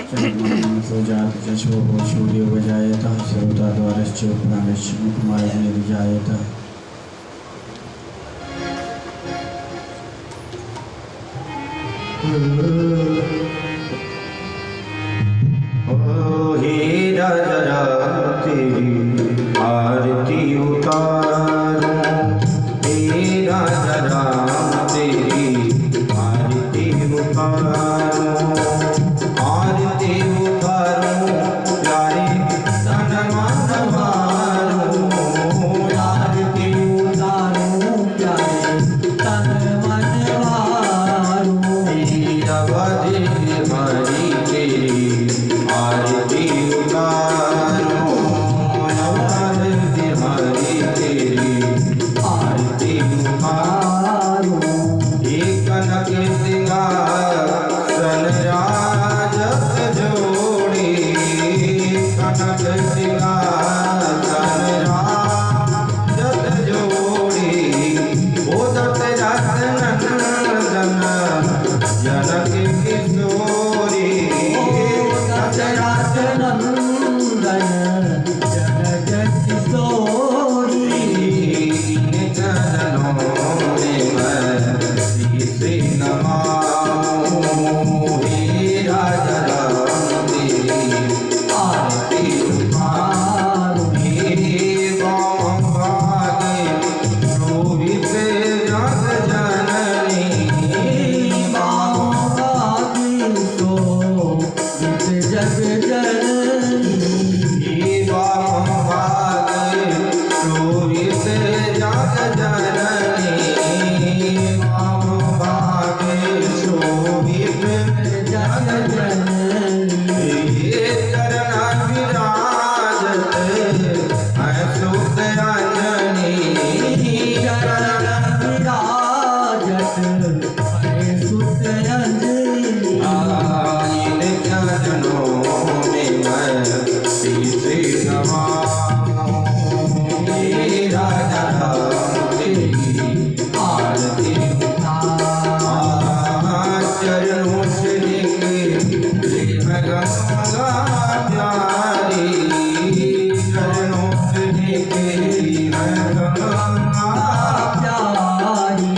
जात चक्षुः सूर्यो वजायतः सर्वताद्वारश्च प्राणश्च मुखमार्गनिर्जायतः ओ हे राजा तेरी आरती उतारो, हे राजा तेरी आरती उतारो, आरती उतारो प्यारे तन मन मारो, आरती उतारो प्यारे तन मन मारो, अवधि हरि तेरी आरती उतारो, अवधि हरि तेरी आरती उतारो, एक कनक सिंहासन राजत जोड़ी, कनक सिंहासन राजत जोड़ी, बोधत रत्न जनक किशोरी, नंदन जनक किशोरी, चरणों में मैं श्री नमामि, हे राजा तेरी आरती उतारो, हे वाम भागे शोभित जग जननी, जग जननी, हे वाम भागे शोभित जग जननी, वाम भागे शोभित जग जननी, हे चरण विराजत है सुत अंजनी, चरण विराजत है सुत अंजनी, चरणों में मैं श्री नमामि, हे राजा तेरी आरती उतारो, चरणों से निकले मैं गंगा प्यारी, चरणों से निकली मैं गंगा प्यारी,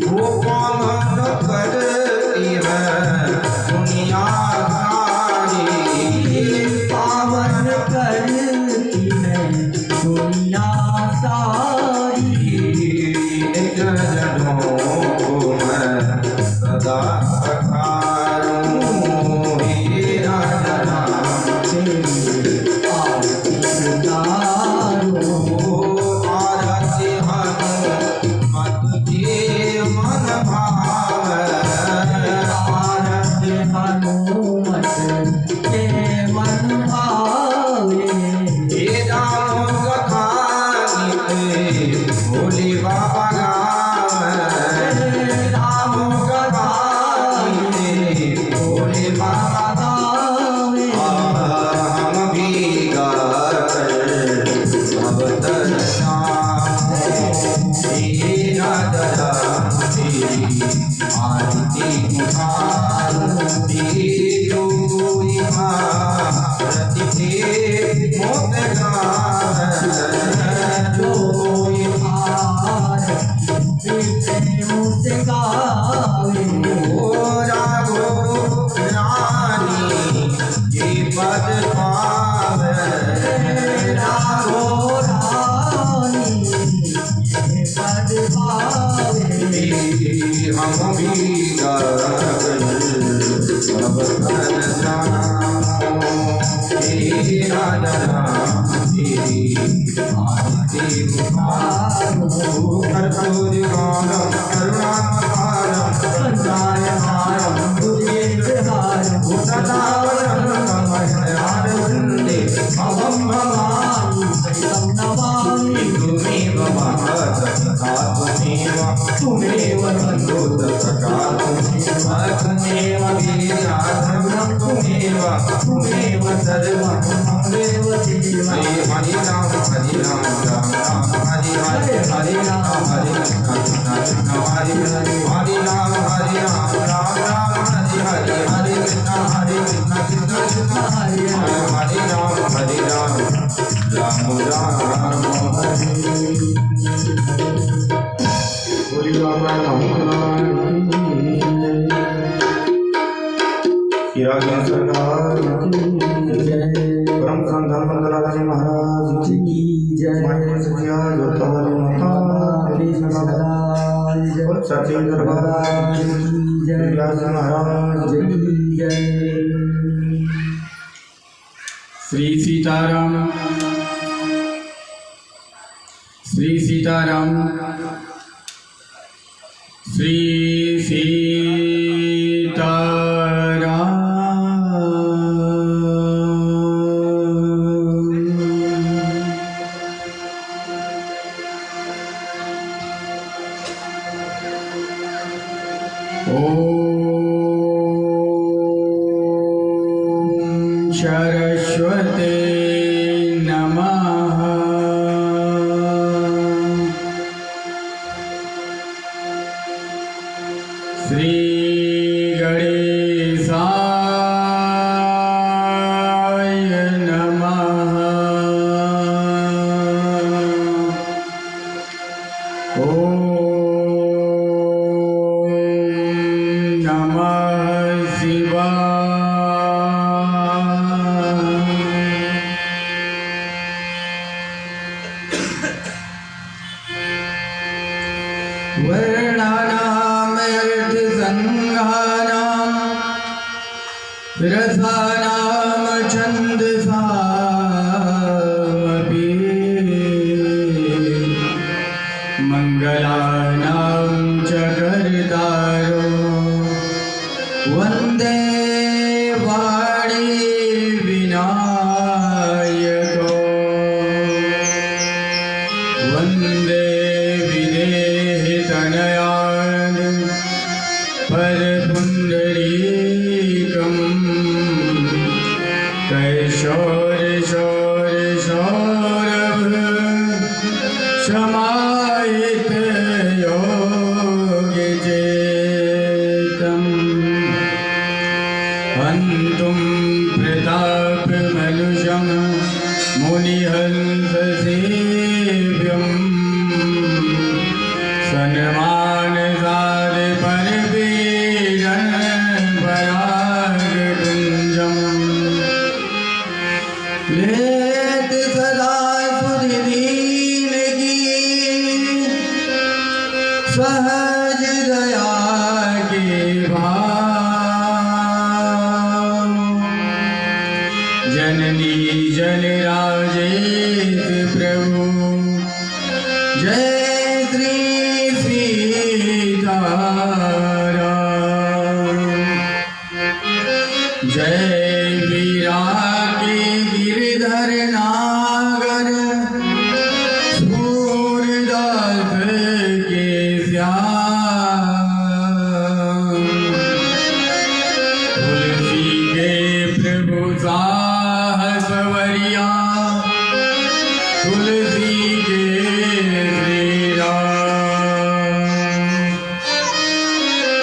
वो पावन करती है दुनिया पावन करती है दुनिया सारी, चरणों को मैं सदा पखारूं, हे राजा तेरी आरती उतारो, आरती हनुमत के मन भावे, आरती हनुमत के मन भावे, हे राम कहानी भोले बाबा गावे, राम कहानी भोले बाबा गावे, हम भी गाते अब दर्शन, हे राजा तेरी आरती उतारो, कोई भारती के मोत गावे, कोई भारती के मोत गावे, ओ राघो रानी ये पद पावे, राघो रानी ये पद पावे, हम भी गावे अब दर्शन, हे राजा तेरी आरती उतारो, कर्पूरहारं करुणावतारं संसारहारं भुजगेन्द्रहारं भूतनावरं कमलहारवृन्दे भवं भवानी सहितं नमामि, त्वमेव महत् सदा त्वमेव, त्वमेव बन्धुः सखा त्वमेव, त्वमेव वीर्याधर्मं त्वमेव, त्वमेव सर्वं त्वमेव धीमहि, हरि राम राम हरि हरि, हरि राम हरि कृष्ण कृष्ण हरि हरि, हरि राम राम राम हरि हरि, हरे कृष्ण कृष्ण रागे सरकार की जय। परम संत धर्मपाल जी महाराज की जय। माता सचिया जोता वाली माता की जय। और सच्चे दरबार की जय। व्यास जी महाराज की जय। श्री सीताराम, श्री सीताराम, श्री सरस्वते नमः। श्री गणेशाय नमः। ओम नमः शिवाय। वर्णानाम् अर्थसङ्घानां रसानां छन्दसामपि मङ्गलानां च कर्तारो वन्दे वाणी विनायको वन्दे तनयान् परपुण्डरीकं कैशोरशौरशौरभ समाहित योगचेतं हन्तुं प्रतापमनुजं मुनिहंससेव्यम् सन्मान साध परवीरन पराग कुंजम लेत सदा सुधीन की सहज दया के भाव जननी जन राजेश प्रभु जय श्री सीताराम। जय वीरा के गिरधर नागर सूरदास के श्याम तुलसी के प्रभु साहस वरिया तुलसी के श्री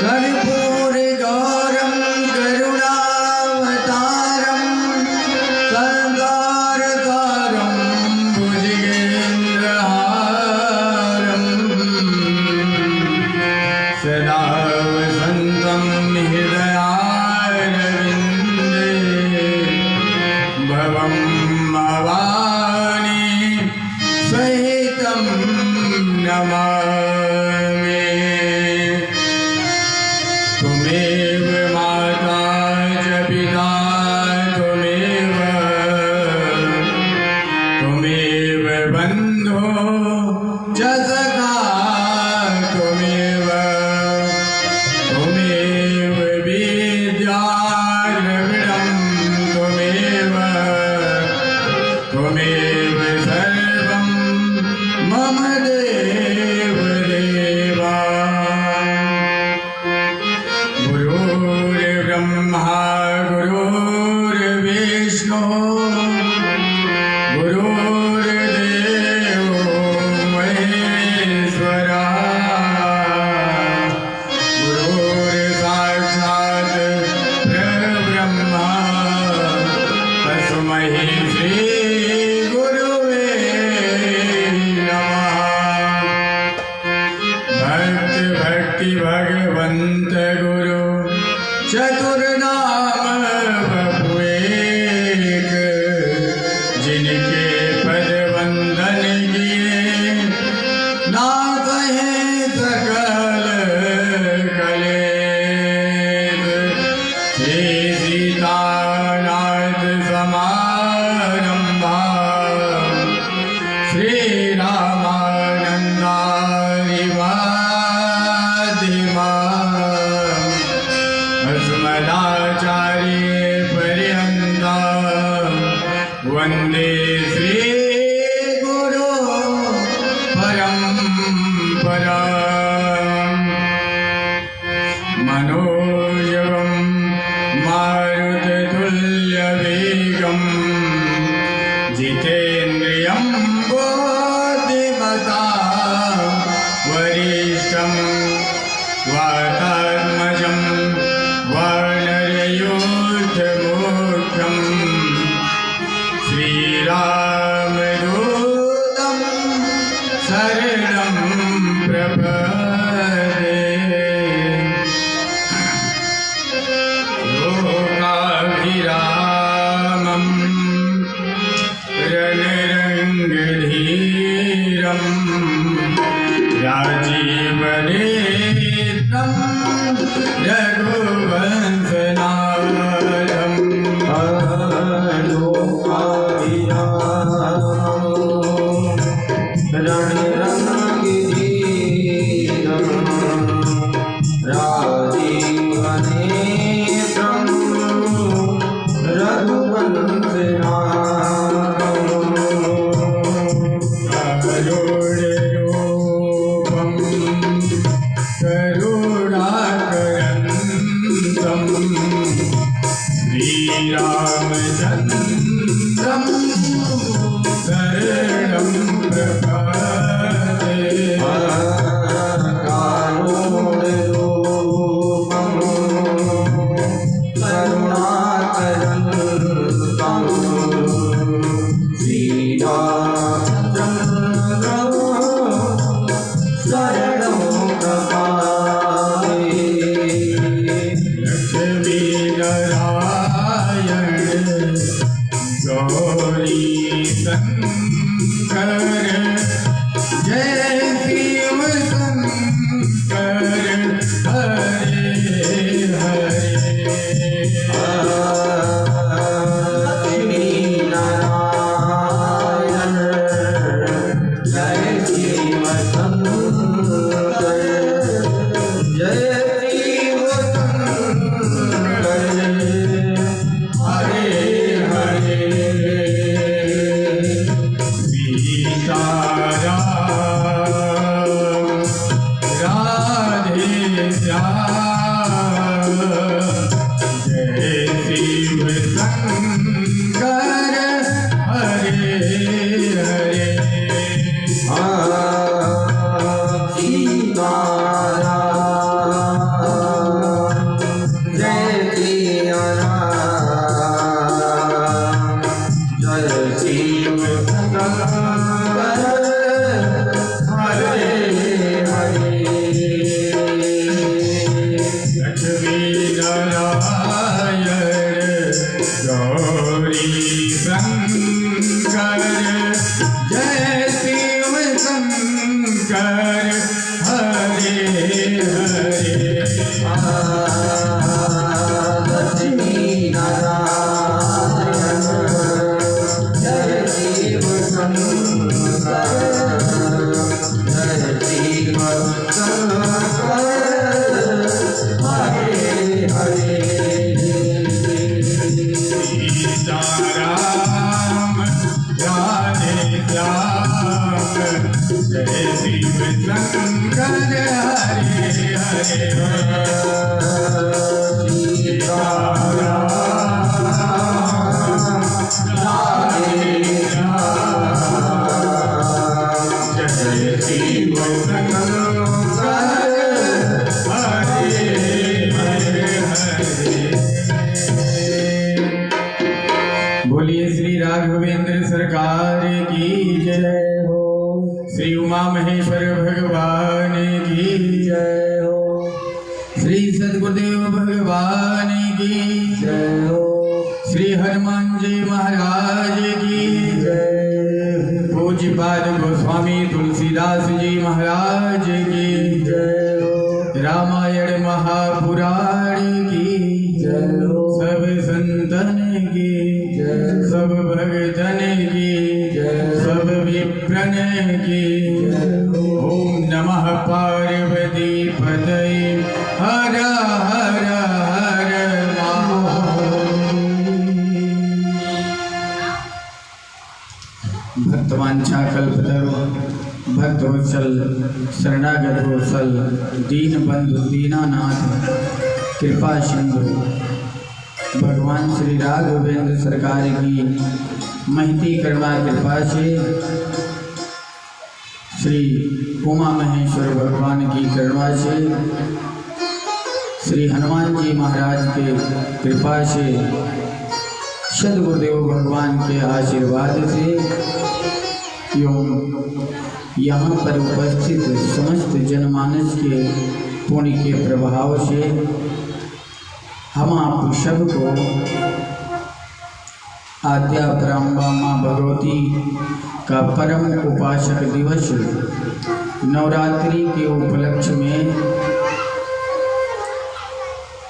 कर्पूर गौरम करुणावतारम संसार सारम भुजगेन्द्रहारम सदा वसंतम हृदयारविंदे भवम भवानी सहितं नमामि। त्वमेव माता च पिता त्वमेव बन्धो च सखा त्वमेव विद्या द्रविणं त्वमेव सर्वं मम देव देवा। गुरुर्ब्रह्मा गुरुर्विष्णु गुरुर्देवो महेश्वरा गुरुर्साक्षात् परब्रह्मा तस्मै श्री गुरुवे नमः। भक्ति भगवन्त गुरु चतुर्नाम श्री सीतानाथ समारंभा श्री रामानंदारि मध्यमा अस्मदाचार्य पर्यन्ता वन्दे श्री गुरु परम्परा मनोजवं मारुततुल्यवेगं जितेन्द्रियं बुद्धिमतां वरिष्ठं वातात्मजं वानरयूथमुख्यं श्रीरामदूतं शरणं प्रपद्ये लोकाभिरामं रणरङ्गधीरं राजीवनेत्रं रघुवंशनाथं करुणरूपं करुणाकरन्तं श्रीरामचन्द्रं शरणं प्रपद्ये लक्ष्मीनारायण गौरी शंकर जय शिव शंकर हरे हरे बोलिए श्री राघवेंद्र सरकार की जय हो। श्री उमा महेश्वर भगवान की जय हो। श्री सद्गुरुदेव भगवान की जय हो। श्री हनुमान जी महाराज की जय। पूज्यपाद गोस्वामी तुलसीदास जी महाराज की जय हो। रामायण महा पुराण की जय हो। सब संतन की जय। सब भगतन की जय। सब विप्रन की जय हो। ओम नमः पार्वती पतये हर हर हर भक्तवांछा कल्पतरु भक्तवत्सल शरणागत वत्सल दीन बंधु दीनानाथ कृपा सिंधु भगवान श्री राघवेंद्र सरकार की महती करुणा कृपा से श्री उमा महेश्वर भगवान की करुणा से श्री हनुमान जी महाराज के कृपा से सद्गुरुदेव भगवान के आशीर्वाद से एवं यहाँ पर उपस्थित समस्त जनमानस के पुण्य के प्रभाव से हम आप सबको आद्या पराम्बा माँ भगवती का परम उपासक दिवस नवरात्रि के उपलक्ष्य में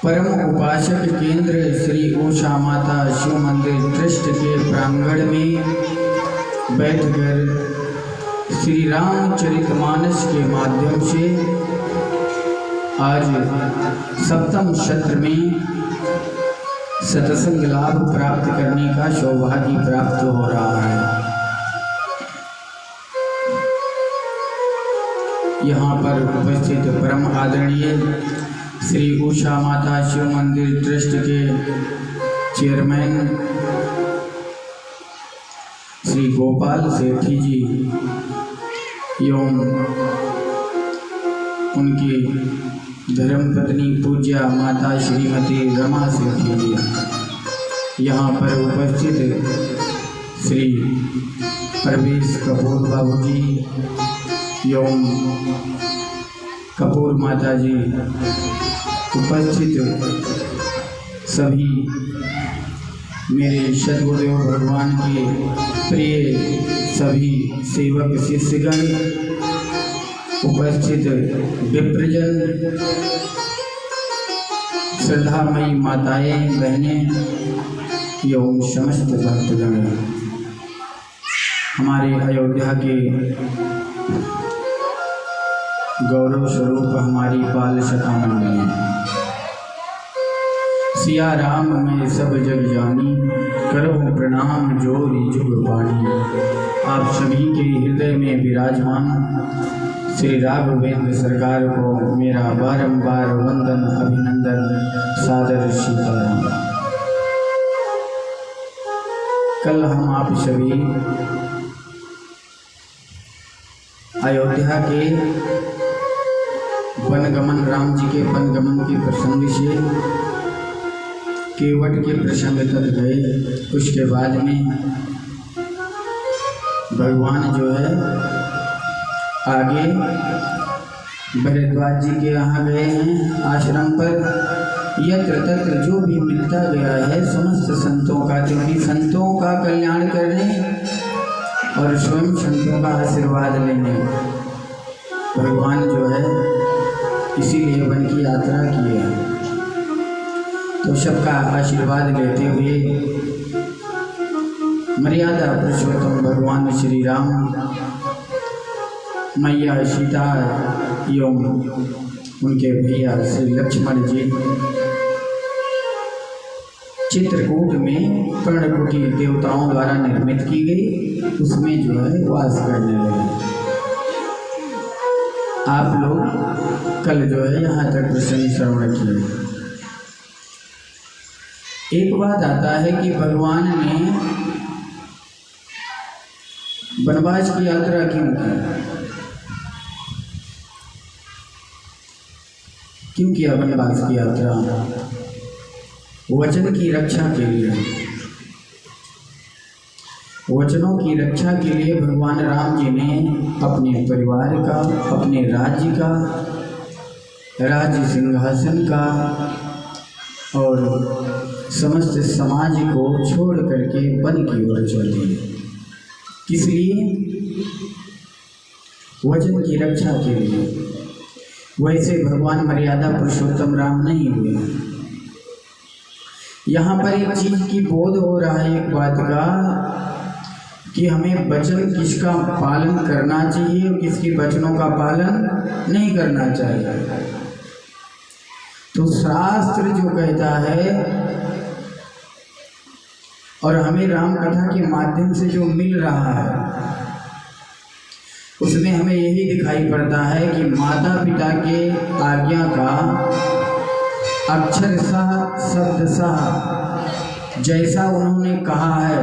परम उपासक केंद्र श्री उषा माता शिव मंदिर ट्रस्ट के प्रांगण में बैठकर श्री रामचरितमानस के माध्यम से आज सप्तम सत्र में सत्संग लाभ प्राप्त करने का सौभाग्य प्राप्त हो रहा है। यहाँ पर उपस्थित परम आदरणीय श्री उषा माता शिव मंदिर ट्रस्ट के चेयरमैन श्री गोपाल सेठी जी एवं उनकी धर्मपत्नी पूज्या माता श्रीमती रमा सेठी जी, यहाँ पर उपस्थित श्री प्रवेश कपूर बाबू जी एवं कपूर माता जी, उपस्थित सभी मेरे सद्गुरुदेव भगवान के प्रिय सभी सेवक शिष्यगण, उपस्थित विप्रजन, श्रद्धामयी माताएं बहनें एवं समस्त भक्तगण, हमारे अयोध्या के गौरव स्वरूप हमारी बाल सखा मंडली, सिया राम में सब जग जानी, करो प्रणाम जोरी जुग पानी। आप सभी के हृदय में विराजमान श्री राघवेंद्र सरकार को मेरा बारंबार वंदन अभिनंदन सादर सीताराम। कल हम आप सभी अयोध्या के वनगमन, राम जी के वनगमन के प्रसंग से केवट के प्रसंग तक गए। उसके बाद में भगवान जो है आगे भरद्वाज जी के यहाँ गए हैं आश्रम पर। यत्र तत्र जो भी मिलता गया है समस्त संतों का, क्योंकि संतों का कल्याण करने और स्वयं संतों का आशीर्वाद लेने भगवान जो है इसीलिए वन की यात्रा की है। तो सबका आशीर्वाद लेते हुए मर्यादा पुरुषोत्तम भगवान श्री राम, मैया सीता एवं उनके भैया श्री लक्ष्मण जी चित्रकूट में पर्णकुटी देवताओं द्वारा निर्मित की गई, उसमें जो है वास करने लगे। आप लोग कल जो है यहाँ तक प्रसंग श्रवण किए। एक बात आता है कि भगवान ने वनवास की यात्रा क्यों की? क्यों किया वनवास की यात्रा? वचन की रक्षा के लिए। वचनों की रक्षा के लिए भगवान राम जी ने अपने परिवार का, अपने राज्य का, राज्य सिंहासन का और समस्त समाज को छोड़ करके वन की ओर चल दिए। किस लिए? वचन की रक्षा के लिए। वैसे भगवान मर्यादा पुरुषोत्तम राम नहीं हुए। यहाँ पर एक चीज की बोध हो रहा है, एक बात का, कि हमें वचन किसका पालन करना चाहिए और किसके वचनों का पालन नहीं करना चाहिए। तो शास्त्र जो कहता है और हमें राम कथा के माध्यम से जो मिल रहा है, उसमें हमें यही दिखाई पड़ता है कि माता पिता के आज्ञा का अक्षरशः शब्दशः जैसा उन्होंने कहा है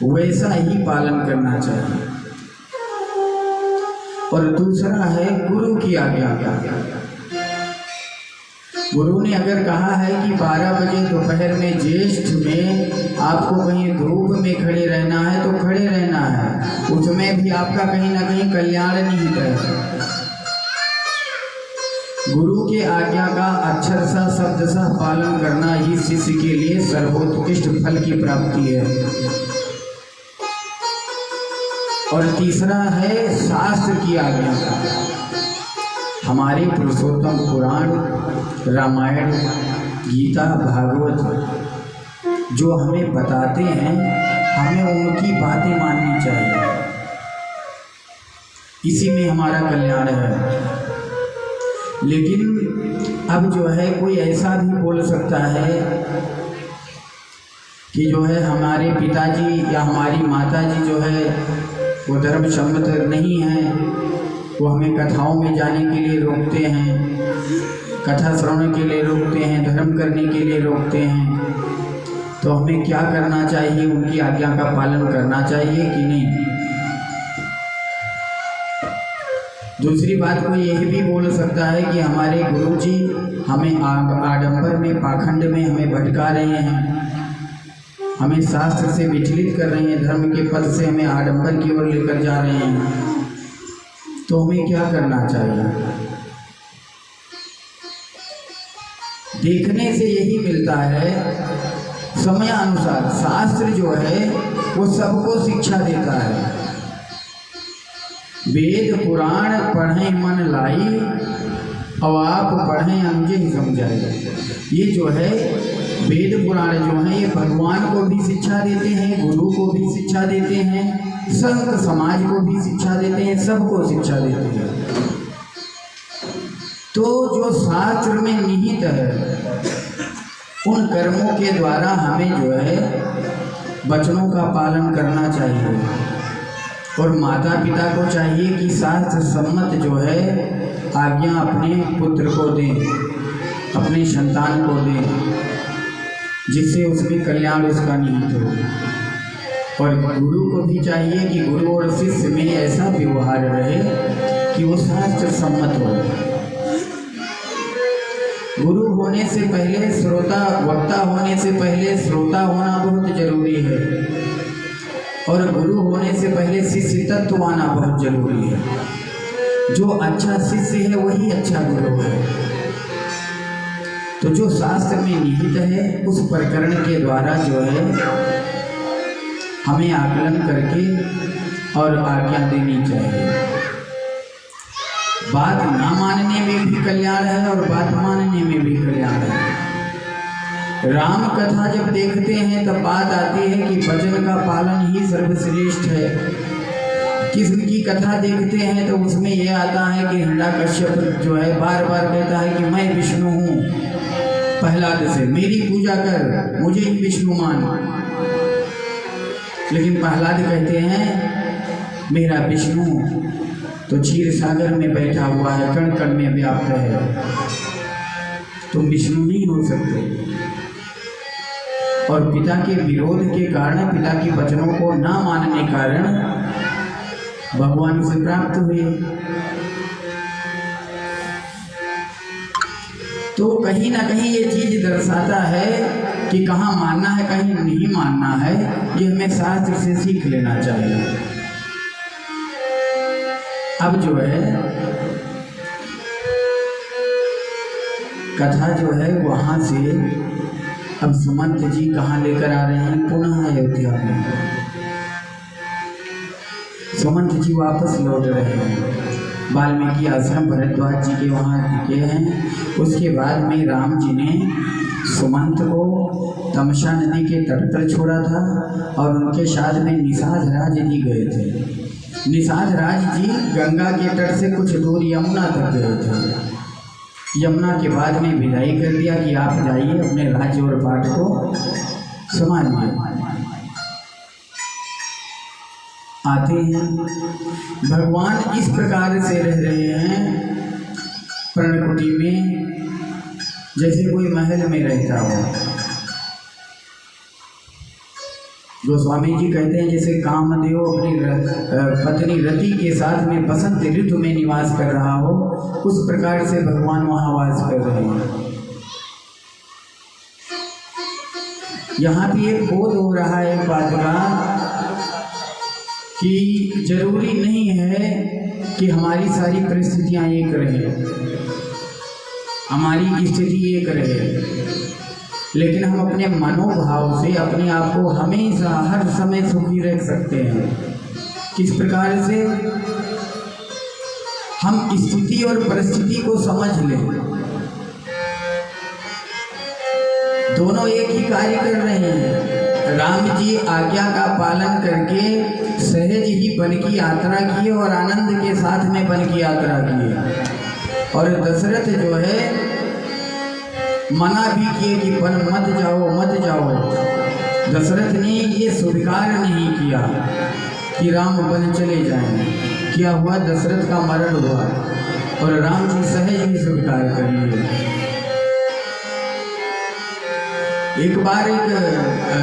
वैसा ही पालन करना चाहिए। और दूसरा है गुरु की आज्ञा का। गुरु ने अगर कहा है कि 12 बजे दोपहर में ज्येष्ठ में आपको कहीं धूप में खड़े रहना है तो खड़े रहना है, उसमें भी आपका कहीं ना कहीं कल्याण निहित है। गुरु के आज्ञा का अक्षरशः शब्दशः पालन करना ही शिष्य के लिए सर्वोत्कृष्ट फल की प्राप्ति है। और तीसरा है शास्त्र की आज्ञा का। हमारे पुरुषोत्तम पुराण, रामायण, गीता, भागवत जो हमें बताते हैं, हमें उनकी बातें माननी चाहिए। इसी में हमारा कल्याण है। लेकिन अब जो है कोई ऐसा भी बोल सकता है कि जो है हमारे पिताजी या हमारी माताजी जो है वो धर्म सम्मत नहीं है, वो हमें कथाओं में जाने के लिए रोकते हैं, कथा श्रवण के लिए रोकते हैं, धर्म करने के लिए रोकते हैं। तो हमें क्या करना चाहिए? उनकी आज्ञा का पालन करना चाहिए कि नहीं? दूसरी बात कोई यही भी बोल सकता है कि हमारे गुरुजी हमें आडंबर में, पाखंड में हमें भटका रहे हैं, हमें शास्त्र से विचलित कर रहे हैं, धर्म के पद से हमें आडंबर की ओर लेकर जा रहे हैं। तो हमें क्या करना चाहिए? देखने से यही मिलता है, समय अनुसार शास्त्र जो है वो सबको शिक्षा देता है। वेद पुराण पढ़े मन लाई, और आप पढ़े अंगे ही समझाए। ये जो है वेद पुराण जो है ये भगवान को भी शिक्षा देते हैं, गुरु को भी शिक्षा देते हैं, संत समाज को भी शिक्षा देते हैं, सबको शिक्षा देते हैं। तो जो शास्त्र में निहित है उन कर्मों के द्वारा हमें जो है वचनों का पालन करना चाहिए। और माता पिता को चाहिए कि शास्त्र सम्मत जो है आज्ञा अपने पुत्र को दें, अपने संतान को दें, जिससे उसमें कल्याण उसका निहित हो। और गुरु को भी चाहिए कि गुरु और शिष्य में ऐसा व्यवहार रहे कि वो शास्त्र सम्मत हो। गुरु होने से पहले श्रोता, वक्ता होने से पहले श्रोता होना बहुत जरूरी है, और गुरु होने से पहले शिष्य तत्व आना बहुत जरूरी है। जो अच्छा शिष्य है वही अच्छा गुरु है। तो जो शास्त्र में निहित है उस प्रकरण के द्वारा जो है हमें आकलन करके और आज्ञा देनी चाहिए। बात ना मानने में भी कल्याण है और बात मानने में भी कल्याण है। राम कथा जब देखते हैं तब बात आती है कि वचन का पालन ही सर्वश्रेष्ठ है। किसी की कथा देखते हैं तो उसमें यह आता है कि हिरण्यकश्यप जो है बार बार कहता है कि मैं विष्णु हूँ, प्रहलाद से मेरी पूजा कर, मुझे ही विष्णु मान। लेकिन प्रहलाद कहते हैं मेरा विष्णु तो क्षीर सागर में बैठा हुआ है, कण कण में व्याप्त है, तुम विष्णु नहीं हो सकते। और पिता के विरोध के कारण, पिता के वचनों को ना मानने के कारण भगवान से प्राप्त हुए। तो कहीं ना कहीं ये चीज दर्शाता है कि कहाँ मानना है, कहीं नहीं मानना है, ये हमें शास्त्र से सीख लेना चाहिए। अब जो है कथा जो है वहां से अब सुमंत जी कहाँ लेकर आ रहे हैं? पुनः अयोध्या में। सुमंत जी वापस लौट रहे हैं। वाल्मीकि आश्रम भरद्वाज जी के वहाँ रुके हैं। उसके बाद में राम जी ने सुमंत को तमसा नदी के तट पर छोड़ा था और उनके साथ में निषाद राज जी गए थे। निषाद राज जी गंगा के तट से कुछ दूर यमुना तक गए थे। यमुना के बाद में विदाई कर दिया कि आप जाइए अपने राज्य और पाठ को संभालिए। आते हैं, भगवान इस प्रकार से रह रहे हैं पर्णकुटी में जैसे कोई महल में रहता हो। गोस्वामी जी कहते हैं जैसे कामदेव अपनी पत्नी रति के साथ में बसंत ऋतु में निवास कर रहा हो, उस प्रकार से भगवान वहाँ वास कर रहे हैं। यहाँ भी एक बोध हो रहा है बात का कि जरूरी नहीं है कि हमारी सारी परिस्थितियाँ एक रहे, हमारी स्थिति एक रहे, लेकिन हम अपने मनोभाव से अपने आप को हमेशा हर समय सुखी रख सकते हैं। किस प्रकार से? हम स्थिति और परिस्थिति को समझ लें। दोनों एक ही कार्य कर रहे हैं। राम जी आज्ञा का पालन करके सहज ही वन की यात्रा की और आनंद के साथ में वन की यात्रा की, और दशरथ जो है मना भी किए कि वन मत जाओ मत जाओ। दशरथ ने ये स्वीकार नहीं किया कि राम वन चले जाएं। क्या हुआ? दशरथ का मरण हुआ और राम जी सहज ही स्वीकार कर लिए। एक बार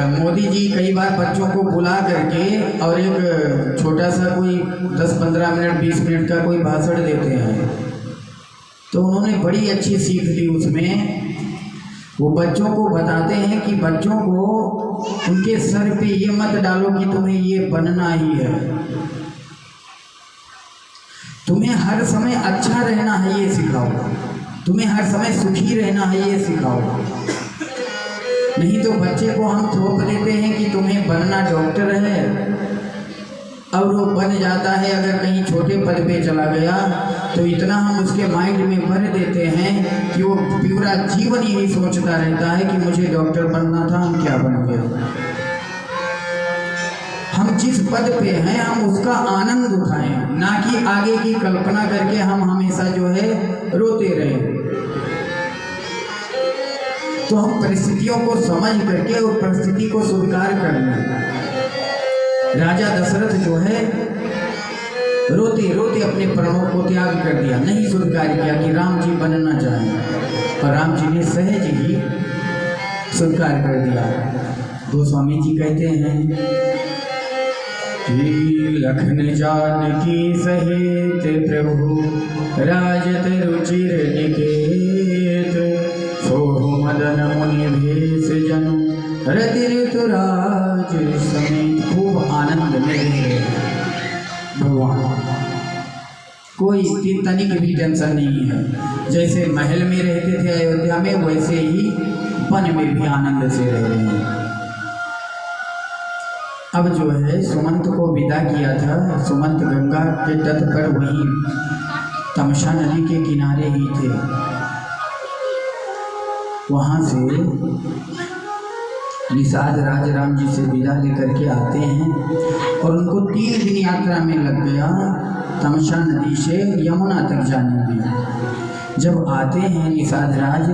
मोदी जी कई बार बच्चों को बुला करके और एक छोटा सा कोई 10-15 मिनट 20 मिनट का कोई भाषण देते हैं, तो उन्होंने बड़ी अच्छी सीख दी उसमें। वो बच्चों को बताते हैं कि बच्चों को उनके सर पे ये मत डालो कि तुम्हें ये बनना ही है, तुम्हें हर समय अच्छा रहना है ये सिखाओ, तुम्हें हर समय सुखी रहना है ये सिखाओ। नहीं तो बच्चे को हम थोप देते हैं कि तुम्हें बनना डॉक्टर है, और वो बन जाता है। अगर कहीं छोटे पद पे चला गया तो इतना हम उसके माइंड में भर देते हैं कि वो पूरा जीवन यही सोचता रहता है कि मुझे डॉक्टर बनना था, हम क्या बन गए। हम जिस पद पे हैं हम उसका आनंद उठाएं, ना कि आगे की कल्पना करके हम हमेशा जो है रोते रहें। तो हम परिस्थितियों को समझ करके और परिस्थिति को स्वीकार कर लें। राजा दशरथ जो है रोते रोते अपने प्राणों को त्याग कर दिया, नहीं स्वीकार किया कि राम जी बनना चाहें, और राम जी ने सहज ही स्वीकार कर दिया। गोस्वामी जी कहते हैं कि लखन जानकी सहित प्रभु राजत रुचिर निकेत, सोहु मदन मुनि भेष जनु रति ऋतुराज समेत। खूब आनंद में रहे भगवान, कोई तनिक भी टेंशन नहीं है। जैसे महल में रहते थे अयोध्या में, वैसे ही वन में भी आनंद से रह रहे हैं। अब जो है सुमंत को विदा किया था। सुमंत गंगा के तट पर वहीं तमसा नदी के किनारे ही थे। वहाँ से निषाद राज राम जी से विदा लेकर के आते हैं और उनको 3 दिन यात्रा में लग गया तमसा नदी से यमुना तक जाने में। जब आते हैं निषाद राज,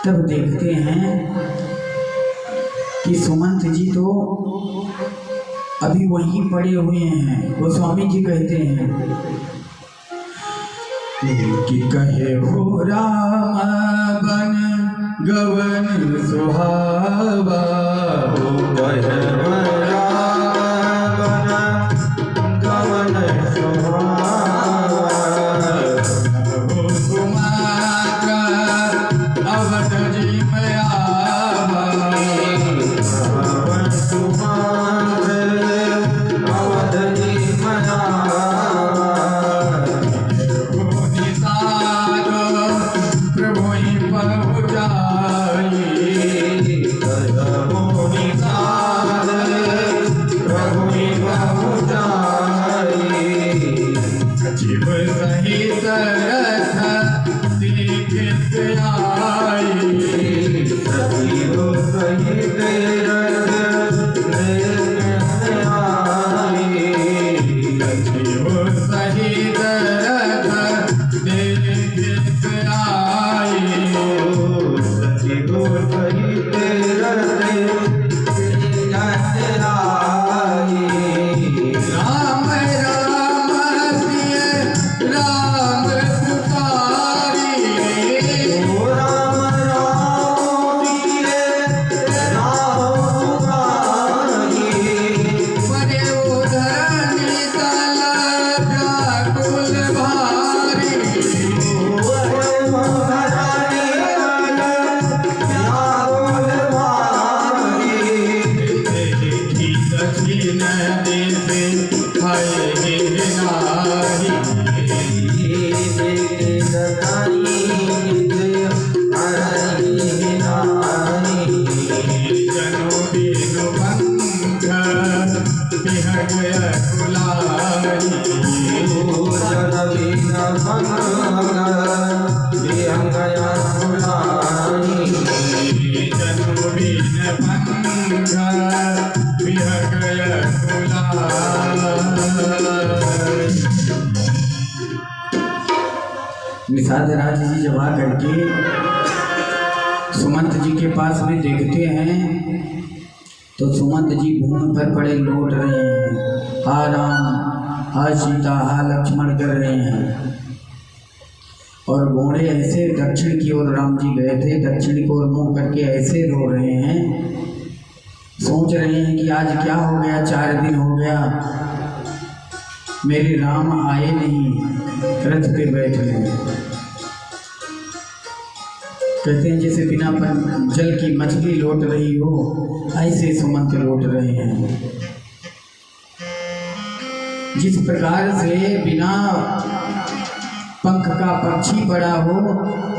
तब देखते हैं कि सुमंत जी तो अभी वहीं पड़े हुए हैं। गोस्वामी जी कहते हैं कि कहे हो राम बन गवन सुहावा, कहे हो राम बन गवन सुहावा, सुमात्रा अवध जी में आवा, सुमात्र अवध जी में आवा, निषाद प्रभु ही पहुँचाई, निषाद कुलानी जन्मवीन पंख विहगय निषाद राज जी जब आ करके सुमंत जी के पास में देखते हैं तो सुमंत जी भूमि पर पड़े लौट रहे हैं, हा राम हा सीता हा लक्ष्मण कर रहे हैं। और घोड़े ऐसे दक्षिण की ओर राम जी गए थे, दक्षिण की ओर मुंह करके ऐसे रो रहे हैं, सोच रहे हैं कि आज क्या हो गया, 4 दिन हो गया मेरे राम आए नहीं, रथ पे बैठ गए। कहते हैं जैसे बिना जल की मछली लौट रही हो, ऐसे सुमंत लौट रहे हैं। जिस प्रकार से बिना पंख का पक्षी पड़ा हो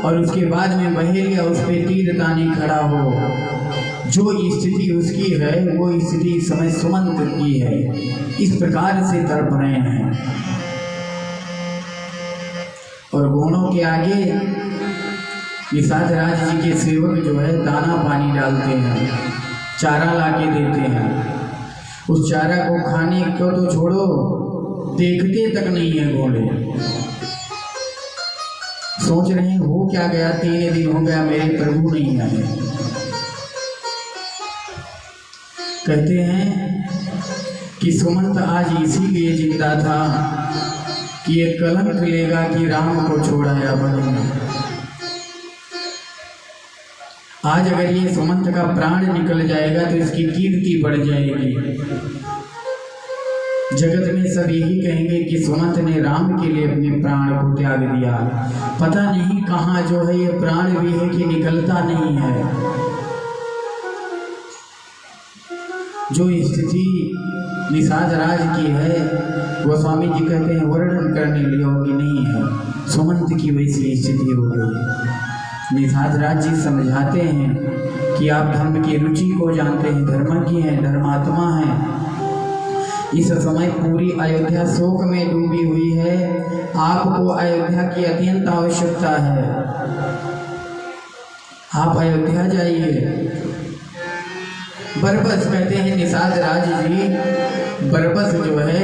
और उसके बाद में बहेलिया उस पर तीर ताने खड़ा हो, जो स्थिति उसकी है वो स्थिति समय सुमंत की है। इस प्रकार से तड़प रहे हैं। और घोड़ों के आगे निषाद राज जी के सेवक जो है दाना पानी डालते हैं, चारा लाके देते हैं। उस चारा को खाने को तो छोड़ो, देखते तक नहीं है घोड़े। सोच रहे हैं हो क्या गया, 3 दिन हो गया मेरे प्रभु नहीं आए। कहते हैं कि सुमंत आज इसीलिए जिंदा था कि ये कलंक लेगा कि राम को छोड़ाया बने। आज अगर ये सुमंत का प्राण निकल जाएगा तो इसकी कीर्ति बढ़ जाएगी। जगत में सब यही कहेंगे कि सुमंत ने राम के लिए अपने प्राण को त्याग दिया। पता नहीं कहाँ जो है ये प्राण भी है कि निकलता नहीं है। जो स्थिति निषाद राज की है वो स्वामी जी कहते हैं वर्णन करने योग्य नहीं है। सुमंत की वैसी स्थिति हो गई। निषाद राज जी समझाते हैं कि आप धर्म की रुचि को जानते हैं, धर्मज्ञ हैं, धर्मात्मा हैं। इस समय पूरी अयोध्या शोक में डूबी हुई है, आपको अयोध्या की अत्यंत आवश्यकता है। आप अयोध्या जाइए। बरबस कहते हैं निषाद राज जी, बरबस जो है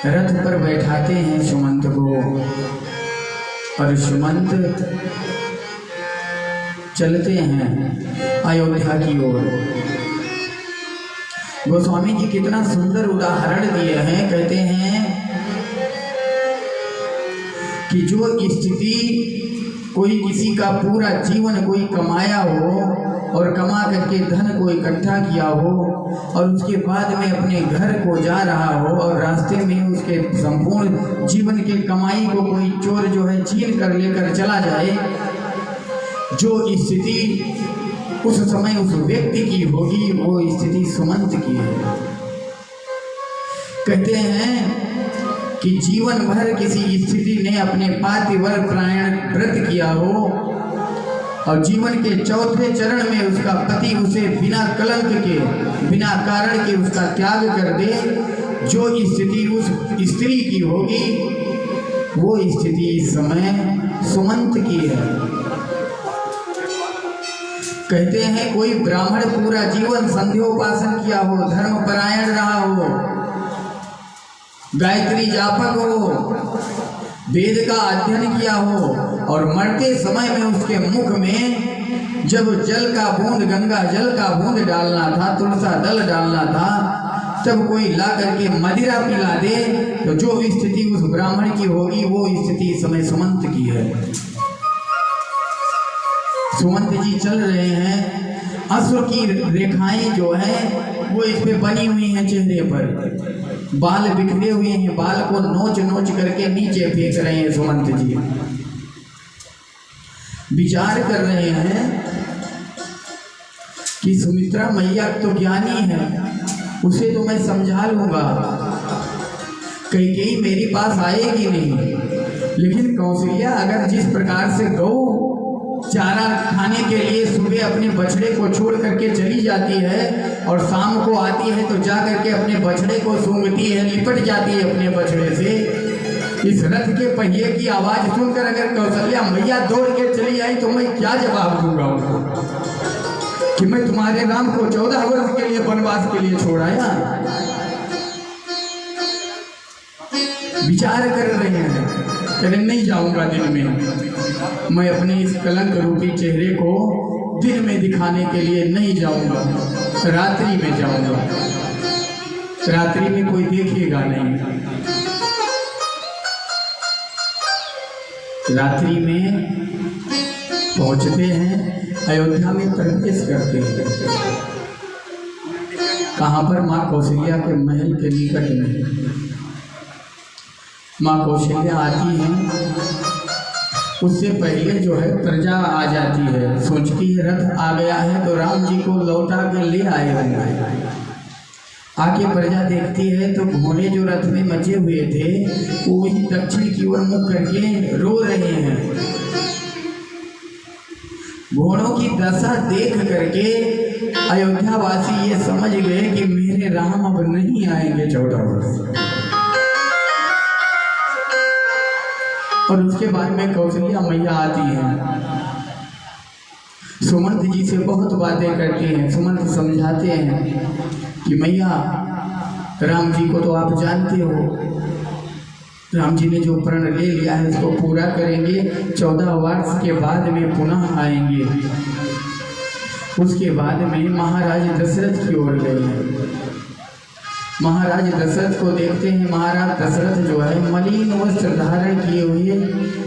रथ पर बैठाते हैं सुमंत को और सुमंत चलते हैं अयोध्या की ओर। गोस्वामी जी कितना सुंदर उदाहरण दिए हैं। कहते हैं कि जो स्थिति कोई किसी का पूरा जीवन कोई कमाया हो और कमा करके धन को इकट्ठा किया हो और उसके बाद में अपने घर को जा रहा हो और रास्ते में उसके संपूर्ण जीवन के कमाई को कोई चोर जो है छीन कर लेकर चला जाए, जो स्थिति उस समय उस व्यक्ति की होगी वो स्थिति सुमंत की है। कहते हैं कि जीवन भर किसी स्थिति ने अपने पातिव्रत परायण व्रत किया हो और जीवन के चौथे चरण में उसका पति उसे बिना कलंक के, बिना कारण के उसका त्याग कर दे, जो स्थिति उस स्त्री की होगी वो स्थिति इस समय सुमंत की है। कहते हैं कोई ब्राह्मण पूरा जीवन संध्योपासन किया हो, धर्म परायण रहा हो, गायत्री जापक हो, वेद का अध्ययन किया हो और मरते समय में उसके मुख में जब जल का बूंद, गंगा जल का बूंद डालना था, तुलसा दल डालना था, तब कोई ला करके मदिरा पिला दे, तो जो स्थिति उस ब्राह्मण की होगी वो स्थिति समय सुमंत की है। सुमंत जी चल रहे हैं, असुर की रेखाएं जो है वो इस पे बनी हुई हैं चेहरे पर, बाल बिखरे हुए हैं, बाल को नोच नोच करके नीचे फेंक रहे हैं। सुमंत जी विचार कर रहे हैं कि सुमित्रा मैया तो ज्ञानी है, उसे तो मैं समझा लूंगा, कैकेयी मेरे पास आएगी नहीं, लेकिन कौशल्या अगर जिस प्रकार से गौ चारा खाने के लिए सुबह अपने बछड़े को छोड़ करके चली जाती है और शाम को आती है तो जा करके अपने बछड़े को सूंघती है, लिपट जाती है अपने बछड़े से, इस रथ के पहिए की आवाज सुनकर अगर कौशल्या मैया दौड़ के चली आई तो मैं क्या जवाब दूंगा उनको कि मैं तुम्हारे राम को 14 वर्ष के लिए वनवास के लिए छोड़ाया। विचार कर रहे हैं, कहते नहीं जाऊंगा दिन में, मैं अपने इस कलंक रूपी चेहरे को दिन में दिखाने के लिए नहीं जाऊंगा, रात्रि में जाऊंगा, रात्रि में कोई देखेगा नहीं। रात्रि में पहुंचते हैं, अयोध्या में प्रवेश करते हैं। कहाँ पर? माँ कौशल्या के महल के निकट में माँ कौशल्या आती हैं। उससे पहले जो है प्रजा आ जाती है, सोचती है रथ आ गया है तो राम जी को लौटा के ले आए होंगे। आके प्रजा देखती है तो घोड़े जो रथ में मचे हुए थे वो वही दक्षिण की ओर मुख करके रो रहे हैं। घोड़ों की दशा देख करके अयोध्यावासी ये समझ गए कि मेरे राम अब नहीं आएंगे 14 वर्ष। और उसके बाद में कौशल्या मैया आती हैं, सुमंत जी से बहुत बातें करती हैं। सुमंत समझाते हैं कि मैया राम जी को तो आप जानते हो, राम जी ने जो प्रण ले लिया है उसको पूरा करेंगे, 14 वर्ष के बाद में पुनः आएंगे। उसके बाद में महाराज दशरथ की ओर गए हैं। महाराज दशरथ को देखते हैं। महाराज दशरथ जो है मलिन वस्त्र धारण किए हुए,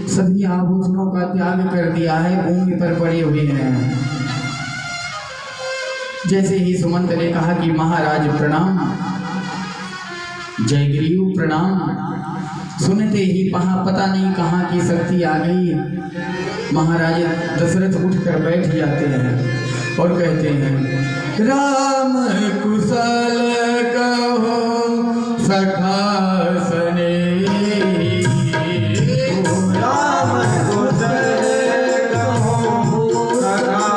सभी आभूषणों का त्याग कर दिया है, भूमि पर पड़े हुए हैं। जैसे ही सुमंत ने कहा कि महाराज प्रणाम, जयग्रीव प्रणाम, सुनते ही पता नहीं कहाँ की शक्ति आ गई। महाराज दशरथ उठकर बैठ जाते हैं और कहते हैं राम कुशल कहो सखा सने, राम कुशल कहो सखा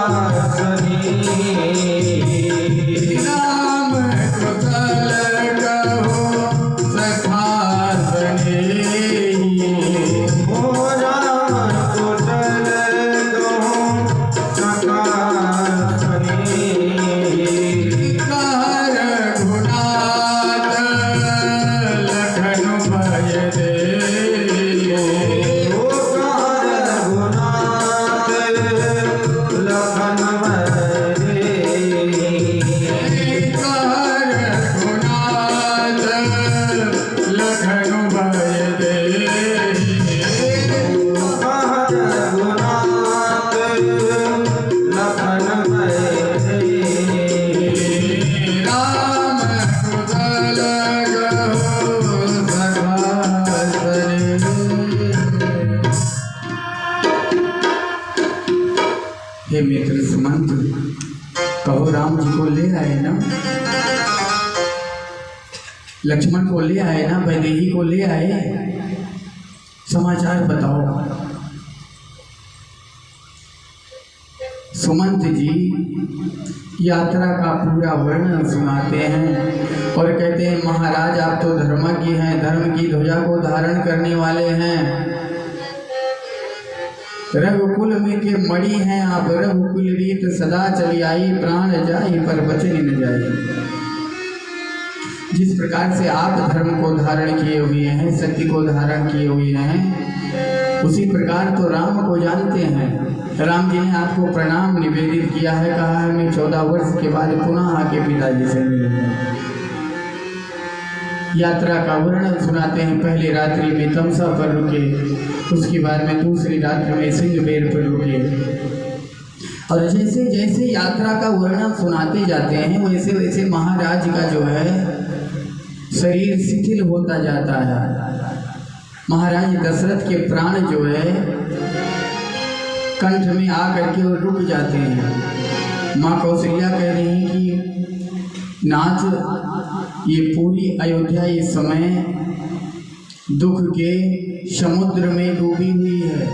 सने, राम कुशल कहो सखा सने, ओ राम कुशल कहो सखा सने, कार गुणात लखन भय दे, ओ कार गुणात लखन भय दे, कार गुणात लखन भय दे, कार गुणात लखन भय दे, राम कुशल कहो सखा सने। हे मित्र सुमंत, कहो राम जी को ले आए ना, लक्ष्मण को ले आए ना, वैदेही को ले आए, समाचार बताओ। सुमंत जी यात्रा का पूरा वर्णन सुनाते हैं और कहते हैं महाराज आप तो धर्मज्ञ हैं, धर्म की ध्वजा को धारण करने वाले हैं, रघुकुल में के मणि हैं आप, रघुकुल रीत सदा चली आई, प्राण जाई पर बचन न जाई। जिस प्रकार से आप धर्म को धारण किए हुए हैं, सत्य को धारण किए हुए हैं, उसी प्रकार तो राम को जानते हैं। राम जी ने आपको प्रणाम निवेदित किया है, कहा है मैं 14 वर्ष के बाद पुनः आके पिताजी से मिलूंगा। यात्रा का वर्णन सुनाते हैं। पहले रात्रि में तमसा पर रुके, उसके बाद में दूसरी रात्रि में सिंहबेर पर रुके, और जैसे जैसे यात्रा का वर्णन सुनाते जाते हैं वैसे वैसे महाराज का जो है शरीर शिथिल होता जाता है। महाराज दशरथ के प्राण जो है कंठ में आकर के रुक जाते हैं। माँ कौशल्या कह रही हैं कि नाथ ये पूरी अयोध्या इस समय दुख के समुद्र में डूबी हुई है,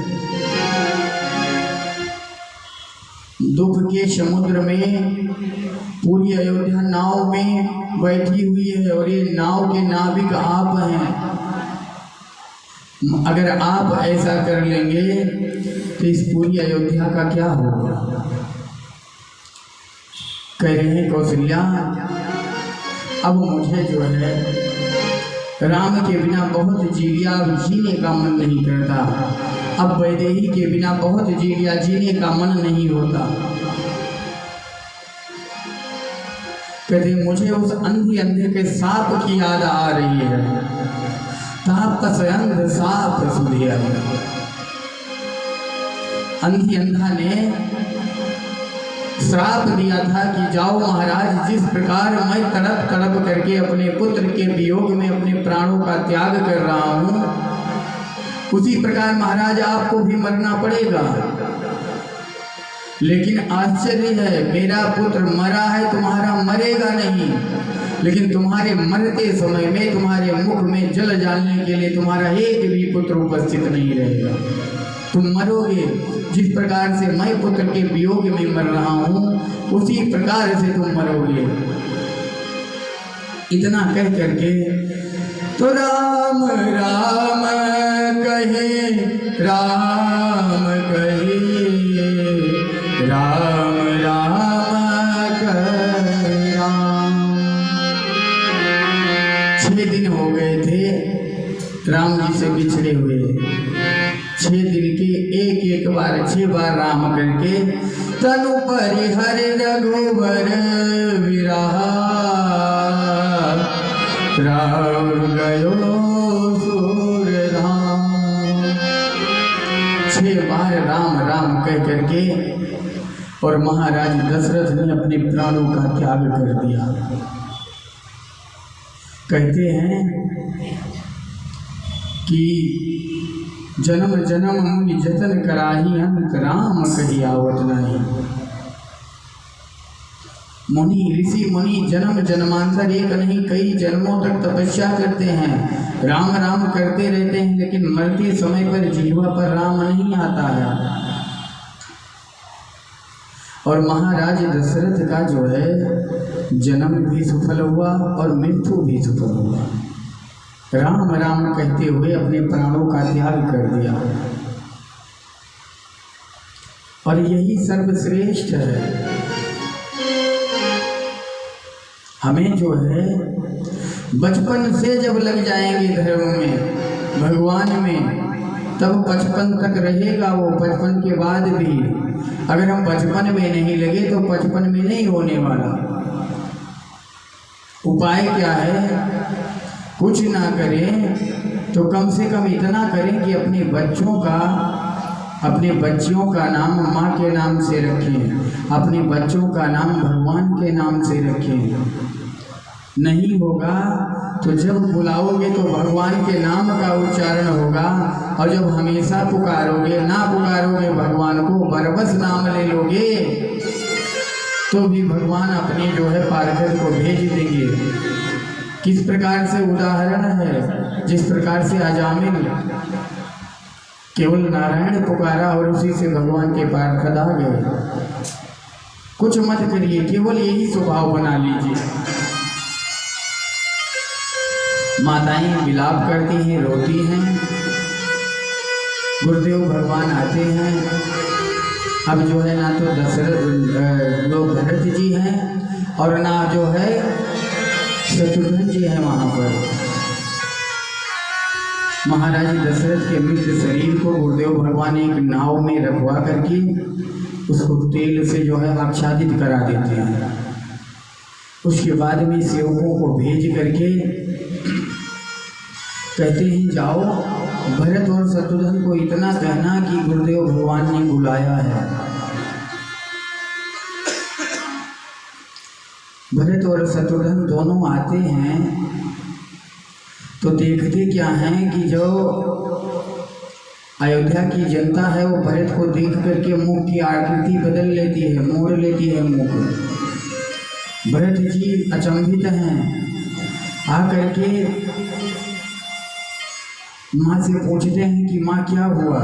दुख के समुद्र में पूरी अयोध्या नाव में बैठी हुई है और ये नाव के नाविक आप हैं। अगर आप ऐसा कर लेंगे तो इस पूरी अयोध्या का क्या होगा? कह रहे हैं कौशल्या, अब मुझे जो है राम के बिना बहुत जी लिया, अब जीने का मन नहीं करता। अब वैदेही के बिना बहुत जी लिया, जीने का मन नहीं होता। कहते मुझे उस अंधी अंधे के सांप की याद आ रही है। तापस अंध सांप सुधिया। अंधी अंधा ने श्राप दिया था कि जाओ महाराज, जिस प्रकार मैं तड़प तड़प करके अपने पुत्र के वियोग में अपने प्राणों का त्याग कर रहा हूं, उसी प्रकार महाराज आपको भी मरना पड़ेगा। लेकिन आश्चर्य है, मेरा पुत्र मरा है, तुम्हारा मरेगा नहीं। लेकिन तुम्हारे मरते समय में तुम्हारे मुख में जल डालने के लिए तुम्हारा एक भी पुत्र उपस्थित नहीं रहेगा। तुम मरोगे। जिस प्रकार से मैं पुत्र के वियोग में मर रहा हूं, उसी प्रकार से तुम मरोगे। इतना कह करके तो राम राम कहे, राम कहे, राम राम कहे राम। 6 दिन हो गए थे राम जी से बिछड़े हुए। 6 दिन के एक बार 6 बार राम करके तनु परिहर रघुवर विरहा, राम गयो सूरधाम। 6 बार राम राम कह करके और महाराज दशरथ ने अपने प्राणों का त्याग कर दिया। कहते हैं कि जन्म जन्म मुनि जतन कराही, अंत राम कही आवत नहीं। मुनि ऋषि मुनि जन्म जन्मांतर एक नहीं कई जन्मों तक तपस्या करते हैं, राम राम करते रहते हैं, लेकिन मरते समय पर जिह्वा पर राम नहीं आता है। और महाराज दशरथ का जो है जन्म भी सफल हुआ और मृत्यु भी सफल हुआ। राम राम कहते हुए अपने प्राणों का त्याग कर दिया। और यही सर्वश्रेष्ठ है। हमें जो है बचपन से जब लग जाएंगे धर्म में, भगवान में, तब 55 तक रहेगा वो। 55 के बाद भी अगर हम 55 में नहीं लगे तो 55 में नहीं होने वाला। उपाय क्या है? कुछ ना करें तो कम से कम इतना करें कि अपने बच्चों का नाम माँ के नाम से रखें, अपने बच्चों का नाम भगवान के नाम से रखें। नहीं होगा तो जब बुलाओगे तो भगवान के नाम का उच्चारण होगा, और जब हमेशा पुकारोगे, ना पुकारोगे भगवान को, बरबस नाम ले लोगे, तो भी भगवान अपने जो है पार्षद को भेज देंगे। किस प्रकार से उदाहरण है, जिस प्रकार से अजामिल केवल नारायण पुकारा और उसी से भगवान के पार्षद आ गए। कुछ मत करिए, केवल यही स्वभाव बना लीजिए। माताएं विलाप करती हैं, रोती हैं, गुरुदेव भगवान आते हैं। अब जो है ना तो दशरथ लोग भरत जी हैं और ना जो है शत्रुघ्न जी हैं वहाँ पर। महाराज दशरथ के मृत शरीर को गुरुदेव भगवान एक नाव में रखवा करके उसको तेल से जो है आच्छादित करा देते हैं। उसके बाद में सेवकों को भेज करके कहते हैं जाओ भरत और शत्रुघ्न को इतना कहना कि गुरुदेव भगवान ने बुलाया है। भरत और शत्रुघ्न दोनों आते हैं तो देखते क्या हैं कि जो अयोध्या की जनता है वो भरत को देख करके मुख की आकृति बदल लेती है, मोड़ लेती है मुख। भरत जी अचंभित हैं, आकर के माँ से पूछते हैं कि माँ क्या हुआ।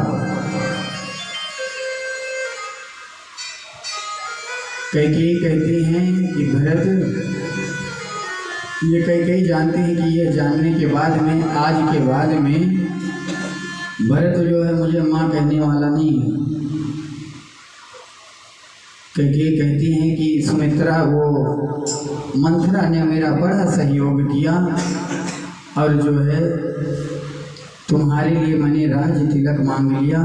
कैकेयी कहती हैं कि भरत, ये कैकेयी जानते हैं कि यह जानने के बाद में, आज के बाद में भरत जो है मुझे माँ कहने वाला नहीं है। कहती हैं कि सुमित्रा वो मंथरा ने मेरा बड़ा सहयोग किया और जो है तुम्हारे लिए मैंने राज तिलक मांग लिया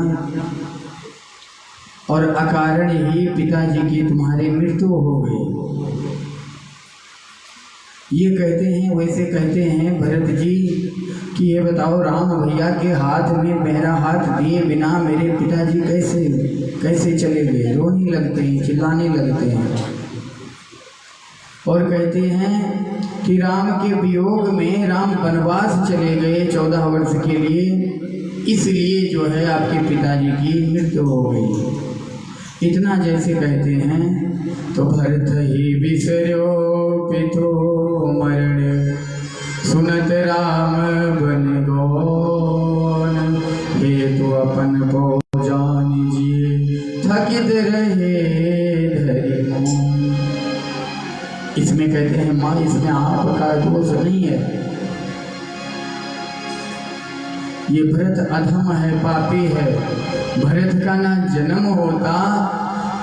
और अकारण ही पिताजी की तुम्हारी मृत्यु हो गई। ये कहते हैं, वैसे कहते हैं भरत जी कि ये बताओ राम भैया के हाथ में मेरा हाथ दिए बिना मेरे पिताजी कैसे चले गए। रोने लगते हैं, चिल्लाने लगते हैं और कहते हैं कि राम के वियोग में राम वनवास चले गए 14 वर्ष के लिए, इसलिए जो है आपके पिताजी की मृत्यु हो गई। इतना जैसे कहते हैं तो भरत ही बिसरो पितो मरण सुनत राम बन गौन, हे तो अपन को जान जी थकित रहे धरि मोन। इसमें कहते हैं माँ इसमें आपका दोष नहीं है, ये भरत अधम है, पापी है। भरत का ना जन्म होता,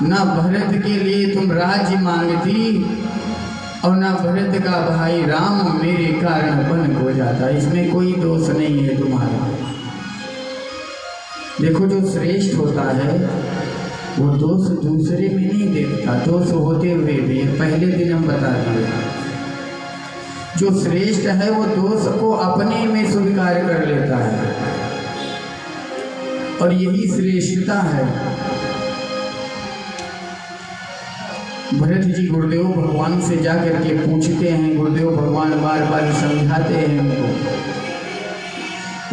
ना भरत के लिए तुम राज्य मांगती और ना भरत का भाई राम मेरे कारण वन हो जाता। इसमें कोई दोष नहीं है तुम्हारा। देखो जो श्रेष्ठ होता है वो दोष दूसरे में नहीं देखता, दोष होते हुए भी। पहले दिन हम बता दिए जो श्रेष्ठ है वो दोष को अपने में स्वीकार कर लेता है और यही श्रेष्ठता है। भरत जी गुरुदेव भगवान से जाकर के पूछते हैं, गुरुदेव भगवान बार बार समझाते हैं उनको।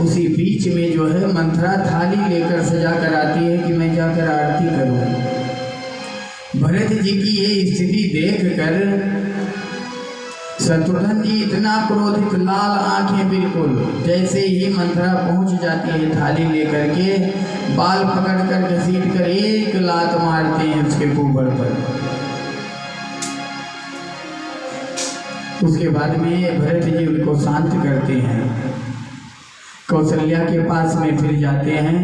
उसी बीच में जो है मंथरा थाली लेकर सजा कर आती है कि मैं जाकर आरती करूं। भरत जी की ये स्थिति देखकर शत्रुघ्न जी इतना क्रोधित, लाल आंखें बिल्कुल। जैसे ही मंथरा पहुंच जाती है थाली लेकर के, बाल पकड़कर घसीट कर एक लात मारते हैं उसके ऊपर पर। उसके बाद में भरत जी उनको शांत करते हैं, कौशल्या के पास में फिर जाते हैं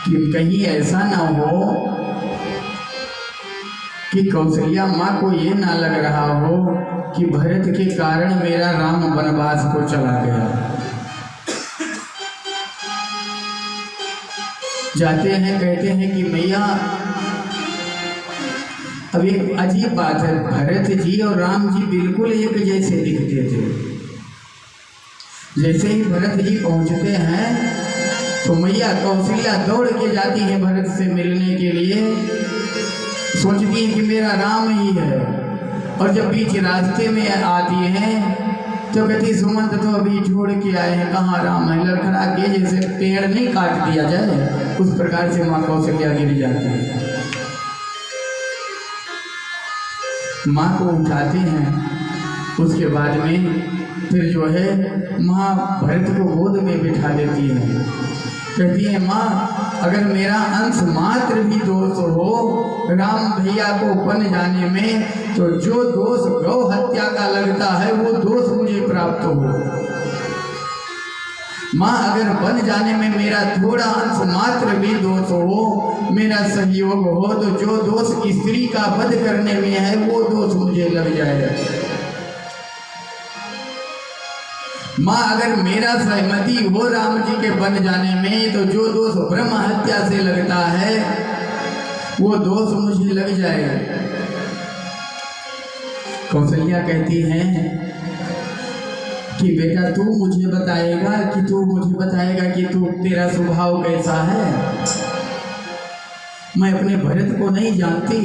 कि कहीं ऐसा ना हो कि कौशल्या माँ को ये ना लग रहा हो कि भरत के कारण मेरा राम वनवास को चला गया। जाते हैं, कहते हैं कि मैया अब एक अजीब बात है, भरत जी और राम जी बिल्कुल एक जैसे दिखते थे। जैसे ही भरत जी पहुंचते हैं तो मैया कौशल्या दौड़ के जाती है भरत से मिलने के लिए, सोचती है कि मेरा राम ही है। और जब बीच रास्ते में आती है तो कहती सुमंत तो अभी छोड़ के आए हैं, कहाँ राम है। लड़खड़ा के जैसे पेड़ नहीं काट दिया जाए उस प्रकार से माँ कौशल्या गिर जाती है। माँ को उठाते हैं, उसके बाद में फिर जो है माँ भरत को गोद में बिठा देती है। कहती है माँ अगर मेरा अंश मात्र भी दोष हो राम भैया को बन जाने में, तो जो दोष गौ हत्या का लगता है वो दोष मुझे प्राप्त हो। माँ अगर बन जाने में मेरा थोड़ा अंश मात्र भी दोष हो, मेरा सहयोग हो, तो जो दोष स्त्री का वध करने में है वो दोष मुझे लग जाए। माँ अगर मेरा सहमति हो राम जी के बन जाने में, तो जो दोष ब्रह्म हत्या से लगता है वो दोष मुझे लग जाए। कौशल्या कहती है कि बेटा तू मुझे बताएगा कि तू तेरा स्वभाव कैसा है। मैं अपने भरत को नहीं जानती।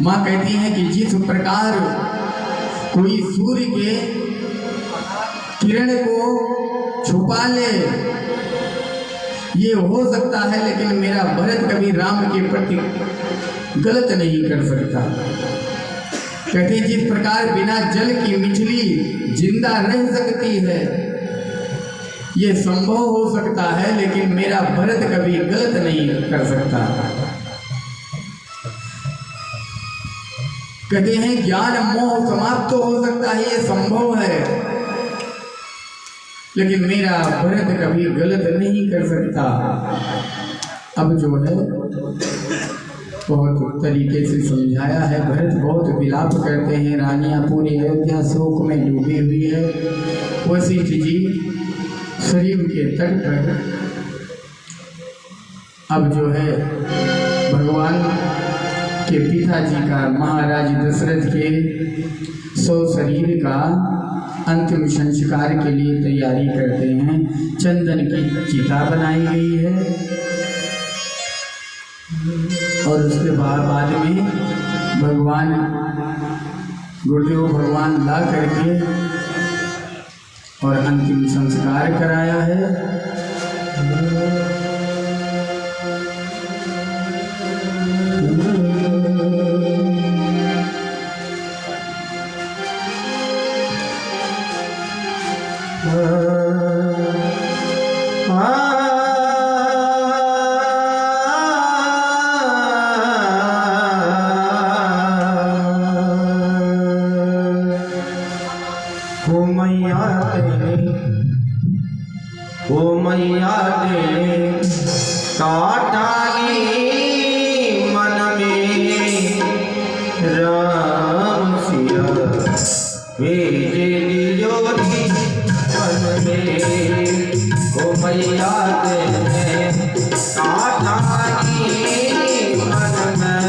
माँ कहती है कि जिस प्रकार कोई सूर्य के किरण को छुपा ले ये हो सकता है, लेकिन मेरा भरत कभी राम के प्रति गलत नहीं कर सकता। कहते जिस प्रकार बिना जल की मछली जिंदा रह सकती है ये संभव हो सकता है, लेकिन मेरा भरत कभी गलत नहीं कर सकता। कहते हैं ज्ञान मोह समाप्त तो हो सकता है, ये संभव है, लेकिन मेरा भरत कभी गलत नहीं कर सकता। अब जो है बहुत तरीके से समझाया है। भरत बहुत विलाप करते हैं, रानियां पूरी अयोध्या शोक में डूबी हुई है। वशिष्ठ जी शरीर के तट पर अब जो है भगवान के पिताजी का, महाराज दशरथ के 100 शरीर का अंतिम संस्कार के लिए तैयारी करते हैं। चंदन की चिता बनाई गई है और उसके बाद में भगवान गुरुदेव भगवान ला करके और अंतिम संस्कार कराया है। ओ मैया तेरे काटाई मन में राम सिया भेजे दियो मन में। ओ मैया तेरे काटाई मन में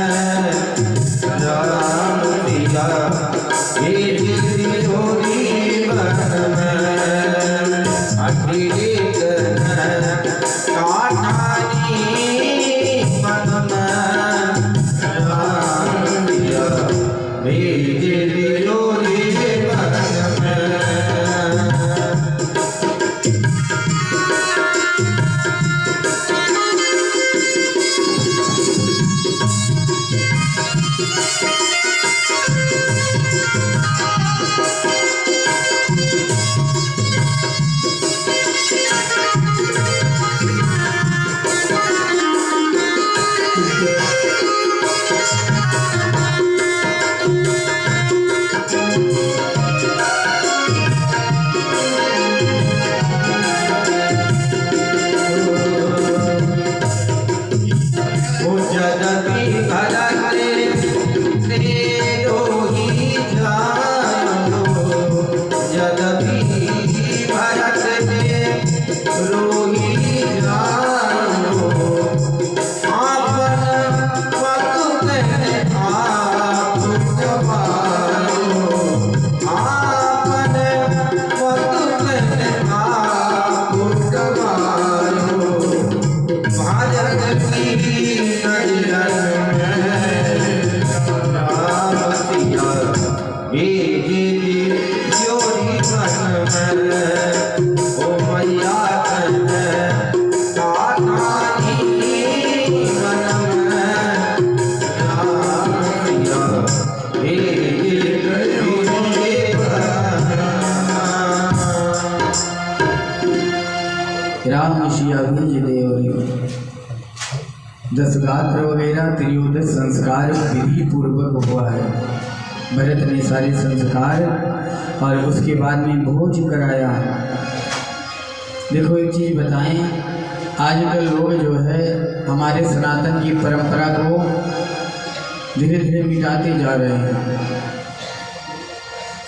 राम सिया भेजे दियो मन में। दशगात्र वगैरह त्रियोदश संस्कार विधि पूर्वक हुआ है। भरत ने सारे संस्कार और उसके बाद में भोज कराया। देखो एक चीज़ बताएं, आजकल लोग जो है हमारे सनातन की परंपरा को धीरे धीरे मिटाते जा रहे हैं।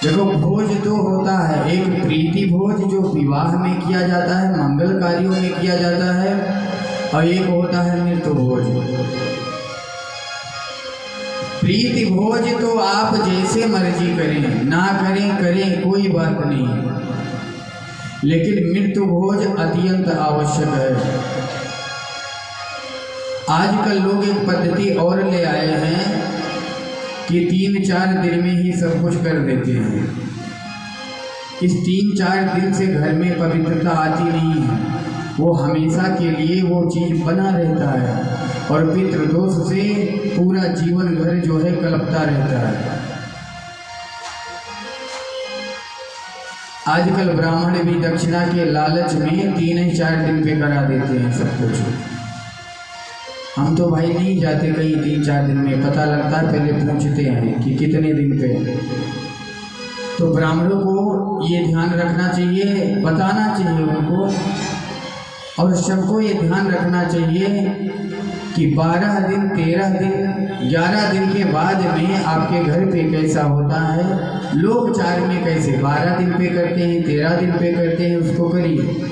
देखो भोज तो होता है, एक प्रीति भोज जो विवाह में किया जाता है, मंगल कार्यों में किया जाता है, और एक होता है मृत्यु भोज। प्रीति भोज तो आप जैसे मर्जी करें, ना करें करें कोई बात नहीं, लेकिन मृत्यु भोज अत्यंत आवश्यक है। आजकल लोग एक पद्धति और ले आए हैं कि 3-4 दिन में ही सब कुछ कर देते हैं। इस 3-4 दिन से घर में पवित्रता आती नहीं है, वो हमेशा के लिए वो चीज बना रहता है और पितृदोष से पूरा जीवन घर जो है कलपता रहता है। आजकल ब्राह्मण भी दक्षिणा के लालच में 3-4 दिन पे करा देते हैं सब कुछ। हम तो भाई नहीं जाते कहीं 3-4 दिन में, पता लगता है पहले पूछते हैं कि कितने दिन पे। तो ब्राह्मणों को ये ध्यान रखना चाहिए, बताना चाहिए उनको, और सबको ये ध्यान रखना चाहिए कि 12 दिन, 13 दिन, 11 दिन के बाद में आपके घर पे कैसा होता है, लोग चार में कैसे 12 दिन पे करते हैं, 13 दिन पे करते हैं, उसको करिए।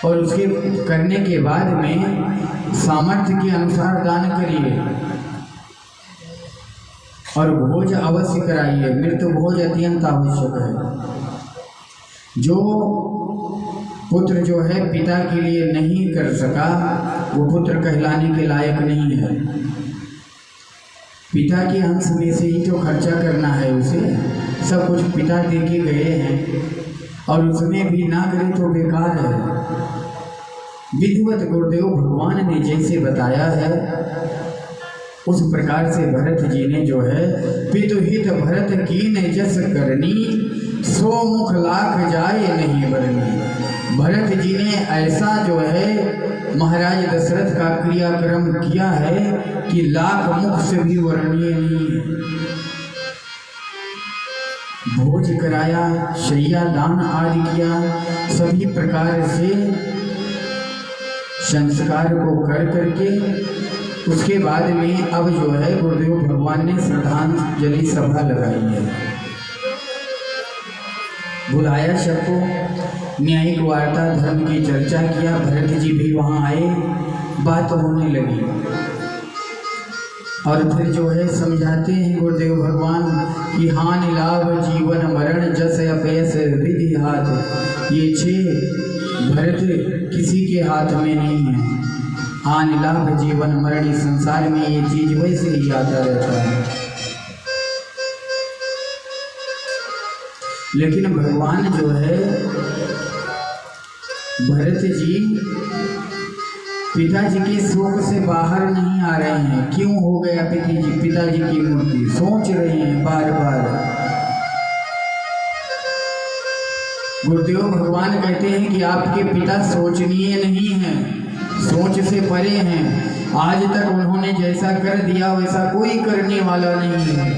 और उसके करने के बाद में सामर्थ्य के अनुसार दान करिए और भोज अवश्य कराइए। मृत्यु भोज अत्यंत आवश्यक है। जो पुत्र जो है पिता के लिए नहीं कर सका, वो पुत्र कहलाने के लायक नहीं है। पिता के अंश में से ही तो खर्चा करना है उसे, सब कुछ पिता दे के गए हैं और उसमें भी ना करे तो बेकार है। विधिवत गुरुदेव भगवान ने जैसे बताया है उस प्रकार से भरत जी ने जो है पितुहित भरत कीन जस करनी, सो मुख लाख जाए नहीं बरनी। भरत जी ने ऐसा जो है महाराज दशरथ का क्रियाक्रम किया है कि लाख मुख से भी वर्णनीय नहीं है। भोज कराया, शैया दान आदि किया, सभी प्रकार से संस्कार को कर करके उसके बाद में अब जो है गुरुदेव भगवान ने श्रद्धांजलि सभा लगाई है। बुलाया सबको, न्यायिक वार्ता, धर्म की चर्चा किया। भरत जी भी वहाँ आए, बात होने लगी और फिर जो है समझाते हैं गुरुदेव भगवान कि हानि लाभ जीवन मरण जस अपयस विधि हाथ। ये 6 भरत किसी के हाथ में नहीं है। हानि लाभ जीवन मरण, इस संसार में ये चीज वैसे ही आता रहता है। लेकिन भगवान जो है भरत जी पिताजी के शोक से बाहर नहीं आ रहे हैं। क्यों हो गया पिताजी की मूर्ति, सोच रहे हैं बार बार। गुरुदेव भगवान कहते हैं कि आपके पिता सोचनीय नहीं हैं, सोच से परे हैं। आज तक उन्होंने जैसा कर दिया वैसा कोई करने वाला नहीं है।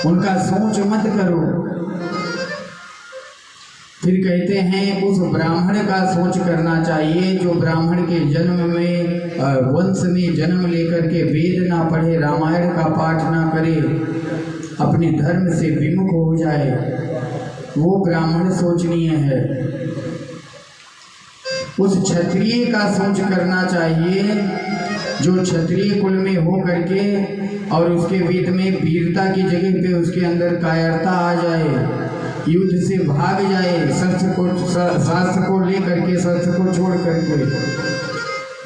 उनका सोच मत करो। फिर कहते हैं उस ब्राह्मण का सोच करना चाहिए जो ब्राह्मण के जन्म में वंश में जन्म लेकर के वेद ना पढ़े, रामायण का पाठ ना करे, अपने धर्म से विमुख हो जाए, वो ब्राह्मण सोचनीय है। उस क्षत्रिय का सोच करना चाहिए जो क्षत्रिय कुल में हो करके और उसके वेद में वीरता की जगह पे उसके अंदर कायरता आ जाए, युद्ध से भाग जाए, शास्त्र को लेकर के शस्त्र को छोड़ करके।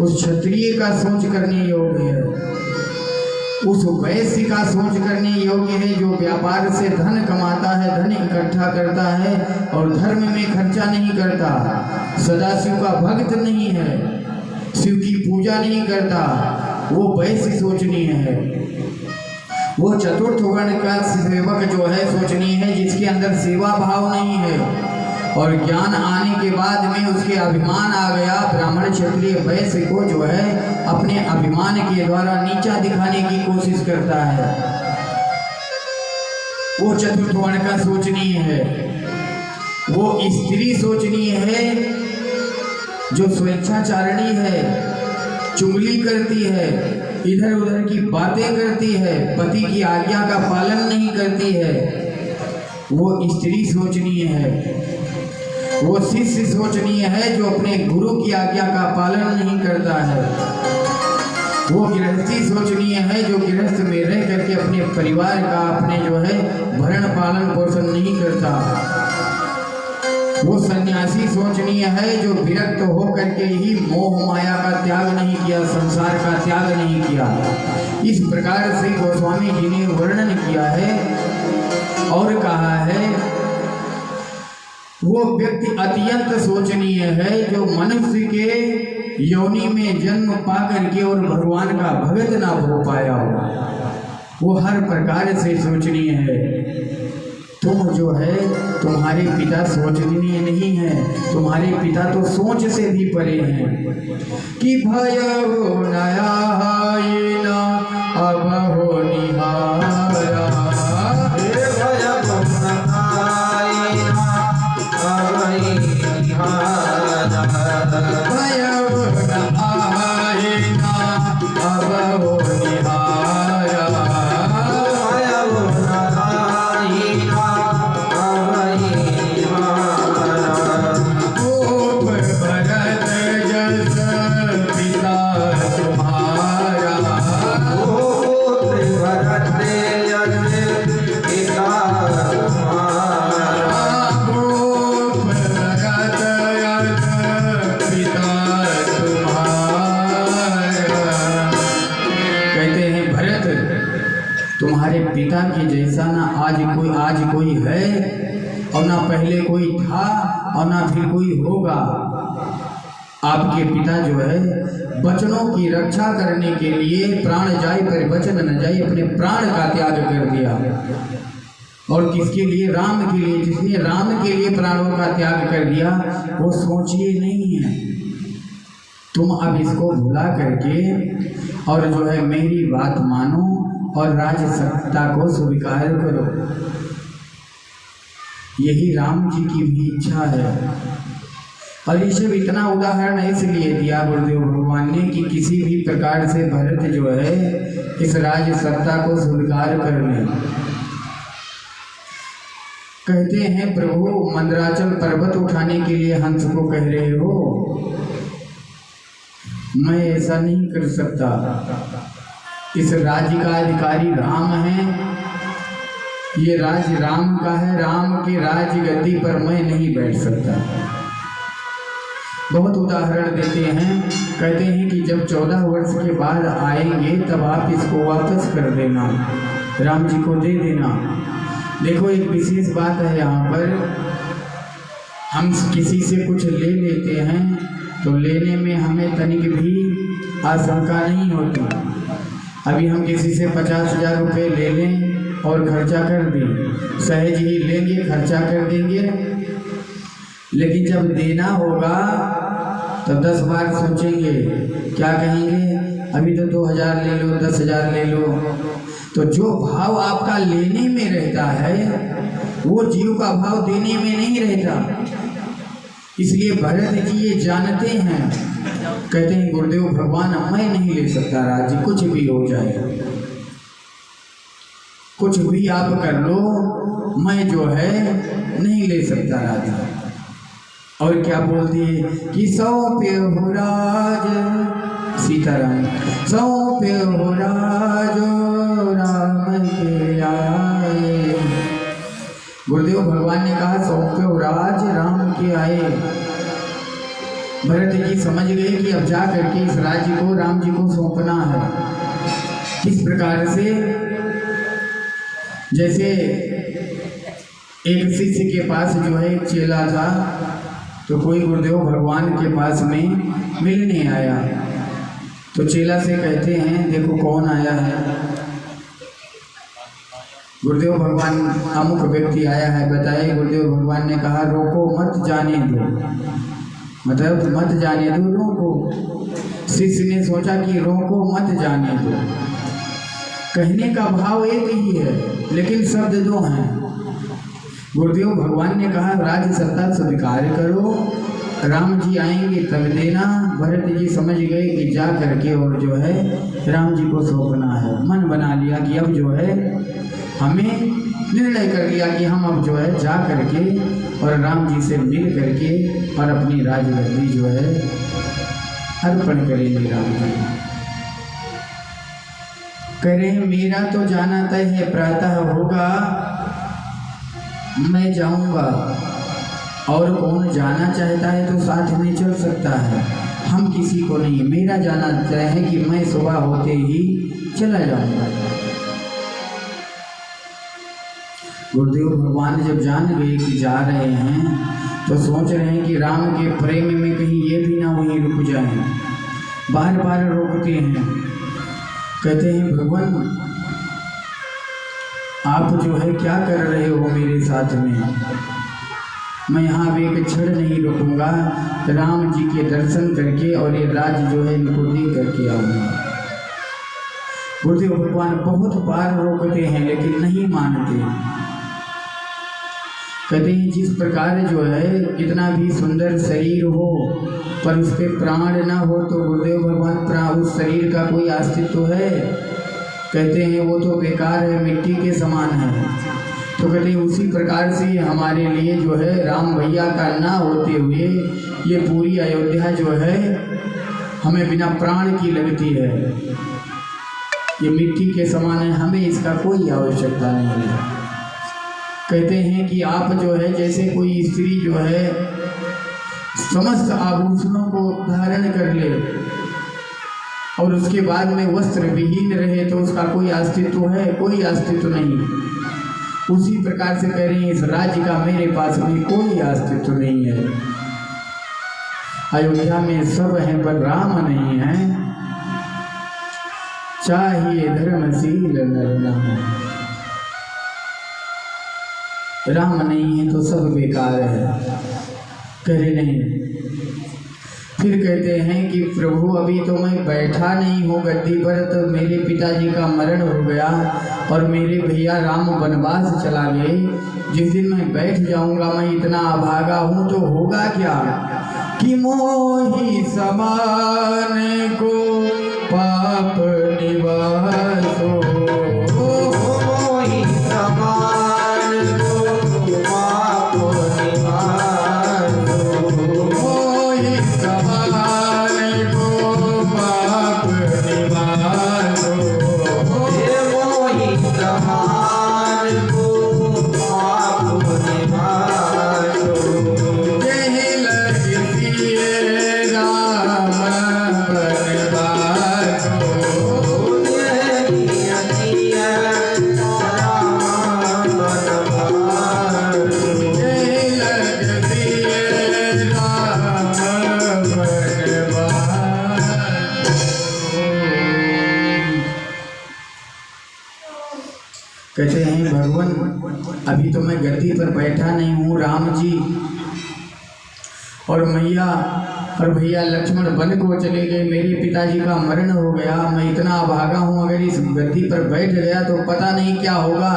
उस क्षत्रिय का सोच करने योग्य है। उस वैश्य का सोच करने योग्य है जो व्यापार से धन कमाता है, धन इकट्ठा करता है और धर्म में खर्चा नहीं करता, सदाशिव का भक्त नहीं है, शिव की पूजा नहीं करता, वो वैश्य सोचनीय है। वो चतुर्थ वर्ण का सेवक जो है सोचनीय है जिसके अंदर सेवा भाव नहीं है और ज्ञान आने के बाद में उसके अभिमान आ गया। ब्राह्मण क्षत्रिय वैश्य को जो है अपने अभिमान के द्वारा नीचा दिखाने की कोशिश करता है, वो चतुर्थ वर्ण का सोचनीय है। वो स्त्री सोचनीय है जो स्वेच्छाचारिणी है, चुगली करती है, इधर उधर की बातें करती है, पति की आज्ञा का पालन नहीं करती है, वो स्त्री सोचनीय है। वो शिष्य सोचनीय है जो अपने गुरु की आज्ञा का पालन नहीं करता है। वो गृहस्थी सोचनीय है जो गृहस्थ में रह करके अपने परिवार का, अपने जो है भरण पालन पोषण नहीं करता। वो सन्यासी सोचनीय है जो विरक्त हो करके ही मोह माया का त्याग नहीं किया, संसार का त्याग नहीं किया। इस प्रकार से गोस्वामी जी ने वर्णन किया है और कहा है वो व्यक्ति अत्यंत सोचनीय है जो मनुष्य के योनि में जन्म पा करके और भगवान का भगत ना हो पाया हो, वो हर प्रकार से सोचनीय है। तुम जो है तुम्हारे पिता सोचनीय नहीं है, तुम्हारे पिता तो सोच से भी परे हैं। कि भय हो नया अब हो निहारा, तुम्हारे पिता के जैसा ना आज कोई है और ना पहले कोई था और ना फिर कोई होगा। आपके पिता जो है वचनों की रक्षा करने के लिए प्राण जाए पर वचन न जाए, अपने प्राण का त्याग कर दिया। और किसके लिए? राम के लिए। जिसने राम के लिए प्राणों का त्याग कर दिया वो सोचिए नहीं है। तुम अब इसको भुला करके और जो है मेरी बात मानो और राज सत्ता को स्वीकार करो। यही राम जी की भी इच्छा है। और इसे इतना उदाहरण इसलिए दिया गुरुदेव भगवान ने कि किसी भी प्रकार से भरत जो है इस राज सत्ता को स्वीकार कर ले। कहते हैं प्रभु मंदराचल पर्वत उठाने के लिए हंस को कह रहे हो, मैं ऐसा नहीं कर सकता। इस राज्य का अधिकारी राम है, ये राज्य राम का है, राम के राज्य गद्दी पर मैं नहीं बैठ सकता। बहुत उदाहरण देते हैं, कहते हैं कि जब 14 वर्ष के बाद आएंगे तब आप इसको वापस कर देना, राम जी को दे देना। देखो एक विशेष बात है यहाँ पर, हम किसी से कुछ ले लेते हैं तो लेने में हमें तनिक भी आशंका नहीं होती। अभी हम किसी से 50,000 रुपये ले लें और खर्चा कर दें, सहज ही लेंगे, खर्चा कर देंगे। लेकिन जब देना होगा तो 10 बार सोचेंगे, क्या कहेंगे, अभी तो 2,000 ले लो, 10,000 ले लो। तो जो भाव आपका लेने में रहता है वो जीव का भाव देने में नहीं रहता। इसलिए भरत जी ये जानते हैं, कहते हैं गुरुदेव भगवान मैं नहीं ले सकता राज्य, कुछ भी हो जाए, कुछ भी आप कर लो, मैं जो है नहीं ले सकता राज्य। और क्या बोलती है कि सौंपे हो राज, सीताराम सौंपे हो राज राम के आए। गुरुदेव भगवान ने कहा सौंपे हो राज राम के आए। भरत जी समझ गए कि अब जा करके इस राज्य को राम जी को सौंपना है। किस प्रकार से? जैसे एक शिष्य के पास जो है एक चेला था, तो कोई गुरुदेव भगवान के पास में मिलने आया, तो चेला से कहते हैं देखो कौन आया है। गुरुदेव भगवान अमुक व्यक्ति आया है, बताइए। गुरुदेव भगवान ने कहा रोको मत, जाने दो, मतलब मत जाने दो, रोको। शिष्य ने सोचा कि रोको मत जाने दो, कहने का भाव एक ही है लेकिन शब्द दो हैं। गुरुदेव भगवान ने कहा राज्य सत्ता स्वीकार करो, राम जी आएंगे तब देना। भरत जी समझ गए कि जा करके और जो है राम जी को सौंपना है। मन बना लिया कि अब जो है हमें निर्णय कर लिया कि हम अब जो है जा करके और राम जी से मिल करके और अपनी राजगद्दी जो है अर्पण करेंगे राम जी। कह रहे हैं मेरा तो जाना तय है, प्रातः होगा मैं जाऊंगा, और कौन जाना चाहता है तो साथ में चल सकता है, हम किसी को नहीं। मेरा जाना तय है कि मैं सुबह होते ही चला जाऊंगा। गुरुदेव भगवान जब जान गए कि जा रहे हैं तो सोच रहे हैं कि राम के प्रेम में कहीं ये भी ना वहीं रुक जाएं। बार बार रोकते हैं, कहते हैं भगवान आप जो है क्या कर रहे हो मेरे साथ में, मैं यहाँ भी एक क्षण नहीं रुकूंगा, राम जी के दर्शन करके और ये राज्य जो है इनको दे करके आऊँगा। गुरुदेव भगवान बहुत बार रोकते हैं लेकिन नहीं मानते। कहते हैं जिस प्रकार जो है कितना भी सुंदर शरीर हो पर उस पर प्राण ना हो तो गुरुदेव भगवान उस शरीर का कोई अस्तित्व है? कहते हैं वो तो बेकार है, मिट्टी के समान है। तो कहते हैं उसी प्रकार से हमारे लिए जो है राम भैया का ना होते हुए ये पूरी अयोध्या जो है हमें बिना प्राण की लगती है, ये मिट्टी के समान है, हमें इसका कोई आवश्यकता नहीं है। कहते हैं कि आप जो है जैसे कोई स्त्री जो है समस्त आभूषणों को धारण कर ले, और उसके बाद में वस्त्र विहीन रहे तो उसका कोई अस्तित्व है? कोई अस्तित्व नहीं। उसी प्रकार से कह रही हैं इस राज्य का मेरे पास में कोई अस्तित्व नहीं है। अयोध्या में सब है पर राम नहीं है। चाहिए धर्मशील नर नाम, राम नहीं है तो सब बेकार है। कह रहे नहीं। फिर कहते हैं कि प्रभु अभी तो मैं बैठा नहीं हूँ गद्दी पर, तो मेरे पिताजी का मरण हो गया और मेरे भैया राम वनवास चला गए। जिस दिन मैं बैठ जाऊंगा, मैं इतना अभागा हूँ तो होगा क्या कि मोहि समान को पाप निवासो, मोहि समान को पाप निवासो, मोहि समान को पाप निवासो, हे मोहि समान को पाप निवासो, यही लगती राम वनवासो, यही लगती राम वनवासो। कहते हैं भगवान अभी तो मैं गद्दी पर बैठा नहीं हूँ, राम जी और मैया और भैया लक्ष्मण वन को चले गए, मेरे पिताजी का मरण हो गया, मैं इतना अभागा हूँ, अगर इस गद्दी पर बैठ गया तो पता नहीं क्या होगा।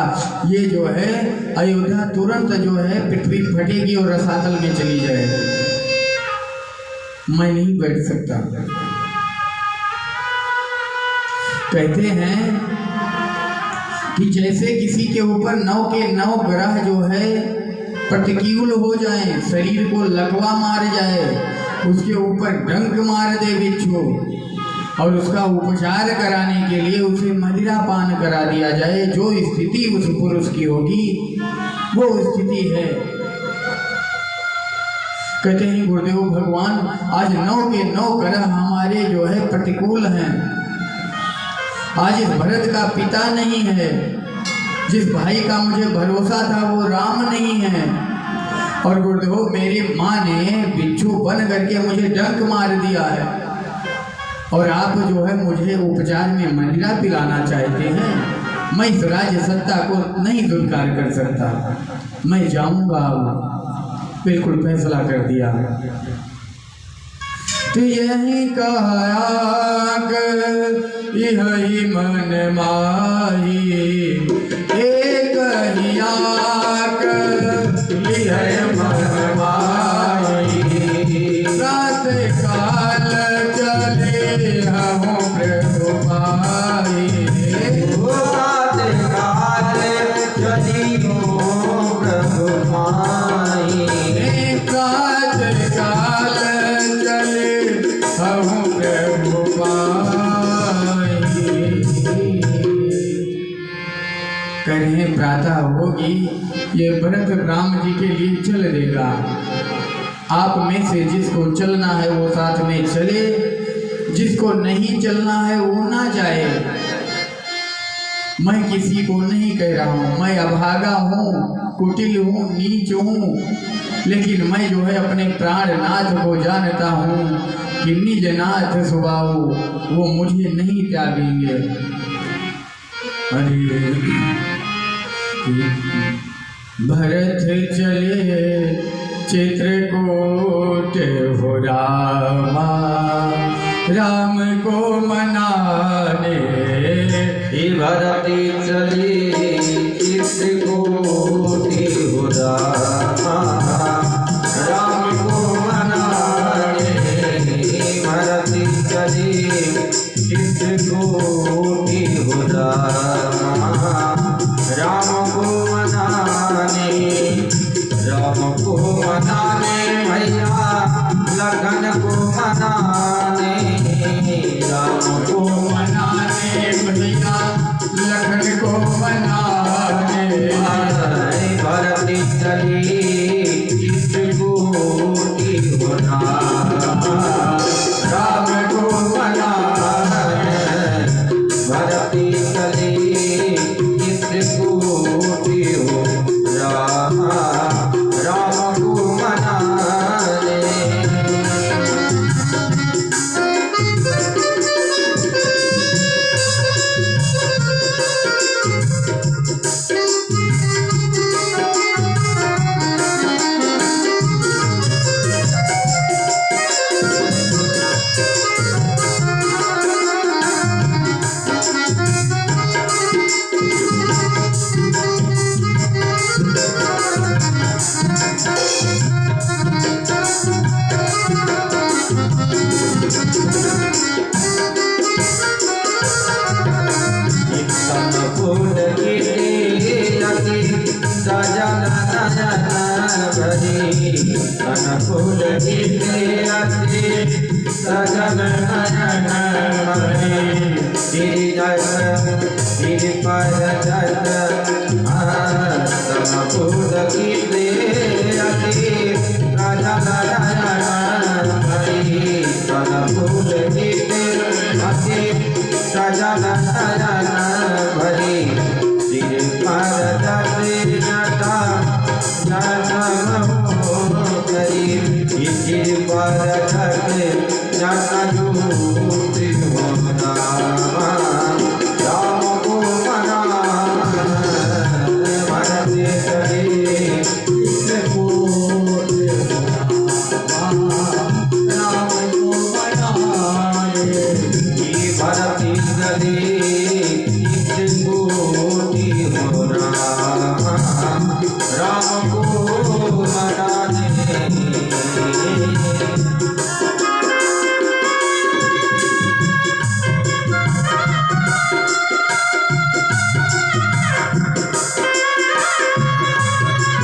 ये जो है अयोध्या तुरंत जो है पृथ्वी फटेगी और रसातल में चली जाएगी। मैं नहीं बैठ सकता। कहते हैं कि जैसे किसी के ऊपर 9 के 9 ग्रह जो है प्रतिकूल हो जाए, शरीर को लकवा मार जाए, उसके ऊपर डंक मार दे बिच्छू और उसका उपचार कराने के लिए उसे मदिरा पान करा दिया जाए, जो स्थिति उस पुरुष की होगी वो स्थिति है। कहते हैं गुरुदेव भगवान आज 9 के 9 ग्रह हमारे जो है प्रतिकूल हैं। आज इस भरत का पिता नहीं है, जिस भाई का मुझे भरोसा था वो राम नहीं है, और गुरुदेव मेरी माँ ने बिच्छू बन करके मुझे डंक मार दिया है, और आप जो है मुझे उपचार में मदिरा पिलाना चाहते हैं। मैं इस राज्य सत्ता को नहीं दुर्कार कर सकता, मैं जाऊंगा। बिल्कुल फैसला कर दिया। तो यही कहा यही मन माही, एक ही आक यह मन माही, रात काल चले हम प्रभु पाई, रात काल चली हो प्रभु पाई, रात काल चले हम प्रभु पाई। करें प्रातः होगी, ये व्रत राम जी के लिए चल देगा। आप में से जिसको चलना है वो साथ में चले, जिसको नहीं चलना है वो ना जाए। मैं किसी को नहीं कह रहा हूँ, मैं अभागा हूँ, कुटिल हूँ, नीच हूँ, लेकिन मैं जो है अपने प्राणनाथ को जानता हूँ कि निजनाथ स्वभाव वो मुझे नहीं त्यागेंगे। अरे भरत चले चित्रकूट हो रामा, राम को मनाने भरत चली चित्रकूट हो रामा, राम को मनाने भरत चली चित्रकूट हो रामा, राम को मनाने, राम को मनाने भैया लखन को मनाने, राम को मनाने भैया लखन को मनाने, भरत चली चित्रकूट हो रामा, राम को मनाने भरती तले चित्रकूटी हो राम राम को मनाने फूल सजन फूल सजन भरी सिर पर जटा राम को मनाने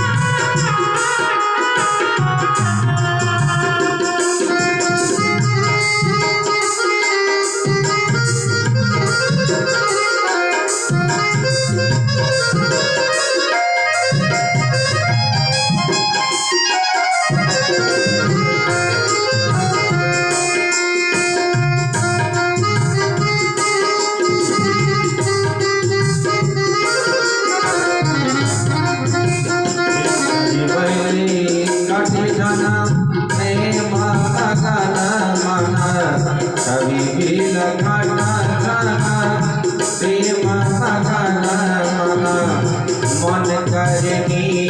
मन करनी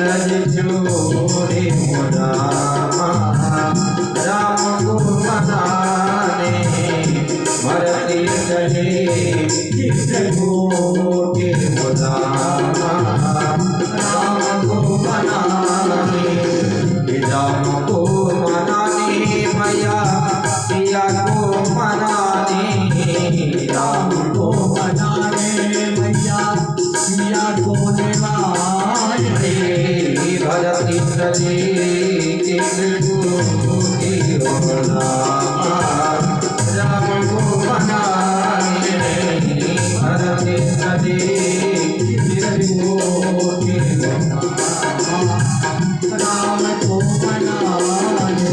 रज जोड़े राम को मनाने भरती चले चित्रकूटी राम को मनाने राम को मनाने मैया पिया को मनाने राम को मनाने मैया पिया को निभाने भरती चले चित्रकूटी राम को मनाने भरती चले चित्रकूटी राम को मनाने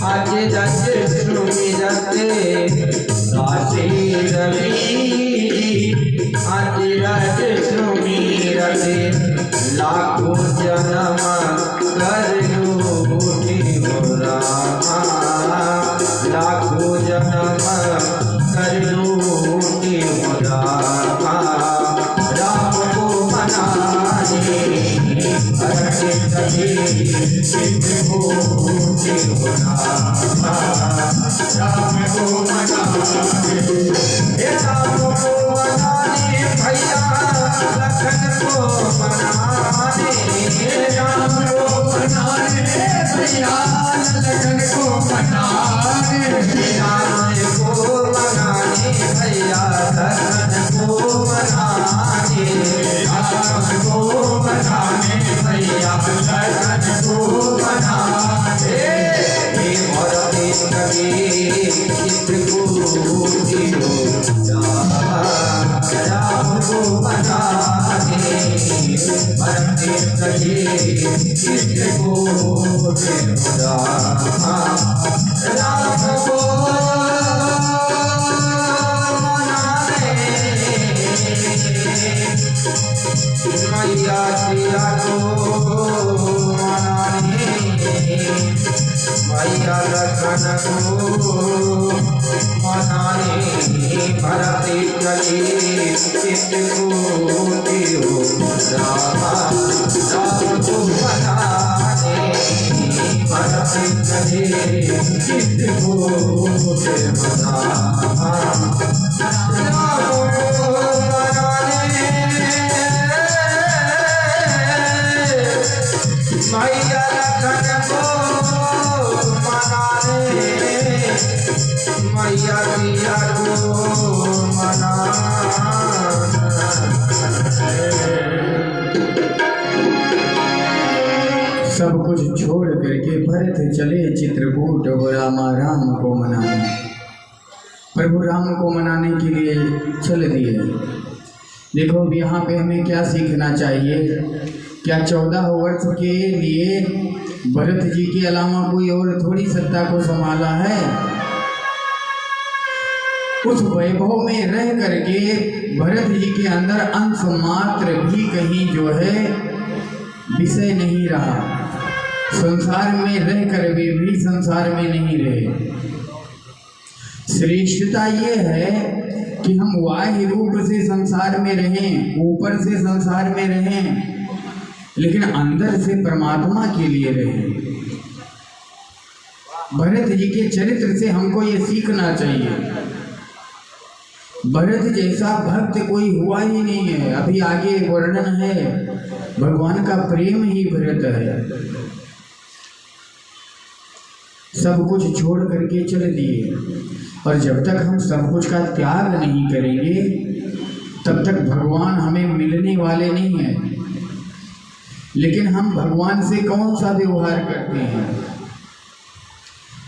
आज रज सुमिरते राशि रवि आज रज सुमिरते लाखों जन्म कर लूटी हो रामा लाखों जन्म कर लूटी हो रामा राम को मनाने भरते चले चित्रकूटी हो रामा राम को मनाने, हे राम को मनाने भैया लखन को मनाने, हे राम को मनाने भैया लखन को मनाने, राम को मनाने भैया लखन को मनाने, राम को मनाने भैया लखन को मनाने, हे और कभी चित्रकूट राम को मनाने, परम कभी चित्रकूट राम को मैया सिया को मनाने, मैया लखन को मनाने, भरत चले चित्रकूट राम को मनाने, भरत चले चित्रकूट मैया लखन को मनाने, मैया सिया को मनाने। सब कुछ छोड़ करके भरत चले चित्रकूट और राम को मनाने। प्रभु राम को मनाने के लिए चल दिए। देखो अब यहाँ पे हमें क्या सीखना चाहिए। क्या 14 वर्ष के लिए भरत जी के अलावा कोई और थोड़ी सत्ता को संभाला है। उस वैभव में रह करके भरत जी के अंदर अंश मात्र भी कहीं जो है विषय नहीं रहा। संसार में रह कर भी संसार में नहीं रहे। श्रेष्ठता ये है कि हम बाह्य रूप से संसार में रहें, ऊपर से संसार में रहें, लेकिन अंदर से परमात्मा के लिए रहें। भरत जी के चरित्र से हमको ये सीखना चाहिए। भरत जैसा भक्त कोई हुआ ही नहीं है। अभी आगे वर्णन है, भगवान का प्रेम ही भरत है। सब कुछ छोड़ करके चल दिए, और जब तक हम सब कुछ का त्याग नहीं करेंगे तब तक भगवान हमें मिलने वाले नहीं हैं। लेकिन हम भगवान से कौन सा व्यवहार करते हैं।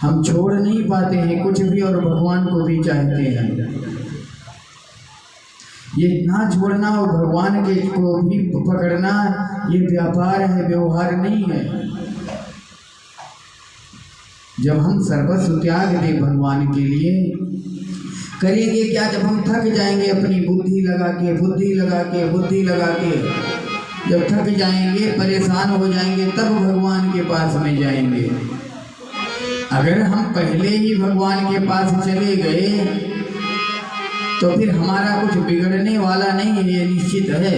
हम छोड़ नहीं पाते हैं कुछ भी और भगवान को भी चाहते हैं। ये ना छोड़ना और भगवान के को भी पकड़ना ये व्यापार है, व्यवहार नहीं है। जब हम सर्वस्व त्याग दें भगवान के लिए, करेंगे क्या? जब हम थक जाएंगे अपनी बुद्धि लगा के जब थक जाएंगे, परेशान हो जाएंगे, तब भगवान के पास में जाएंगे। अगर हम पहले ही भगवान के पास चले गए तो फिर हमारा कुछ बिगड़ने वाला नहीं है, ये निश्चित है।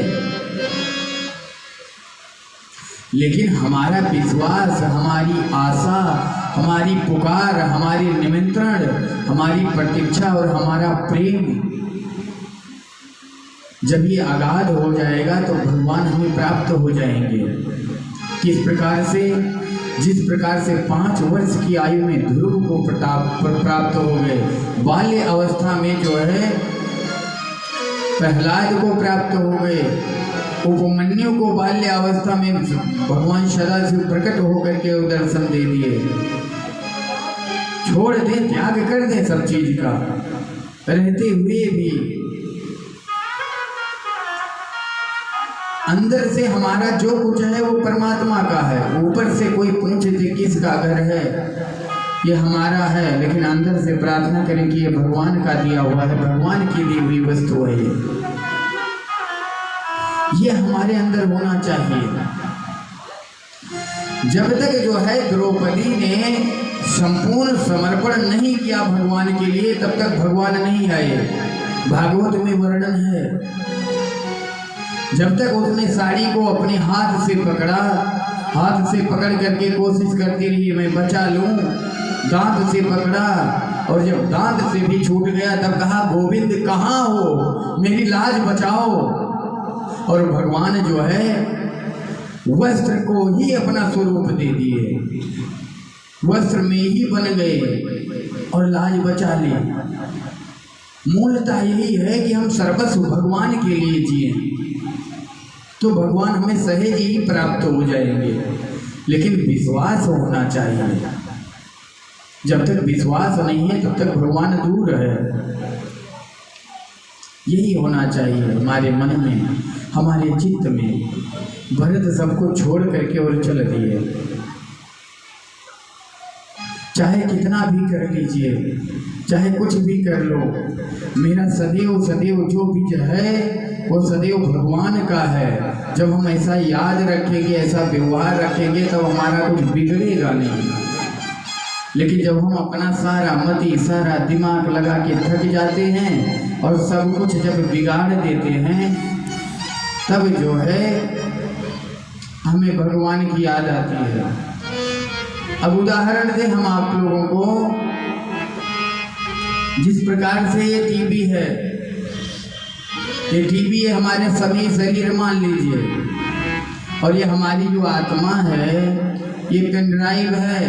लेकिन हमारा विश्वास, हमारी आशा, हमारी पुकार, हमारी निमंत्रण, हमारी प्रतीक्षा और हमारा प्रेम जब ये आगाध हो जाएगा तो भगवान हमें प्राप्त हो जाएंगे। किस प्रकार से? जिस प्रकार से 5 वर्ष की आयु में ध्रुव को प्राप्त हो गए, बाल्य अवस्था में जो है प्रहलाद को प्राप्त हो गए, उपमन्यु को बाल्य अवस्था में भगवान सदाशिव प्रकट होकर के दर्शन दे दिए। छोड़ दे, त्याग कर दे सब चीज का, रहते हुए भी अंदर से हमारा जो कुछ है वो परमात्मा का है। ऊपर से कोई पूछे किसका घर है, ये हमारा है, लेकिन अंदर से प्रार्थना करें कि ये भगवान का दिया हुआ है, भगवान की दी हुई वस्तु है। ये हमारे अंदर होना चाहिए। जब तक जो है द्रौपदी ने संपूर्ण समर्पण नहीं किया भगवान के लिए, तब तक भगवान नहीं आए। भागवत में वर्णन है, जब तक उसने साड़ी को अपने हाथ से पकड़ा, हाथ से पकड़ करके कोशिश करती रही मैं बचा लूं, दांत से पकड़ा, और जब दांत से भी छूट गया तब कहा गोविंद कहाँ हो, मेरी लाज बचाओ। और भगवान जो है वस्त्र को ही अपना स्वरूप दे दिए, वस्त्र में ही बन गए और लाज बचा ली। मूलतः यही है कि हम सर्वस्व भगवान के लिए जिए तो भगवान हमें सहज ही प्राप्त हो जाएंगे, लेकिन विश्वास होना चाहिए। जब तक विश्वास नहीं है तब तक भगवान दूर है। यही होना चाहिए हमारे मन में, हमारे चित्त में। भरत सबको छोड़ करके और चल दिए। चाहे कितना भी कर लीजिए, चाहे कुछ भी कर लो, मेरा सदैव सदैव जो भी है वो सदैव भगवान का है। जब हम ऐसा याद रखेंगे, ऐसा व्यवहार रखेंगे, तब हमारा कुछ बिगड़ेगा नहीं। लेकिन जब हम अपना सारा मति, सारा दिमाग लगा के थक जाते हैं और सब कुछ जब बिगाड़ देते हैं, तब जो है हमें भगवान की याद आती है। अब उदाहरण दें हम आप लोगों को, जिस प्रकार से ये टीवी है, ये टीवी है हमारे सभी शरीर मान लीजिए, और ये हमारी जो आत्मा है ये पेन ड्राइव है।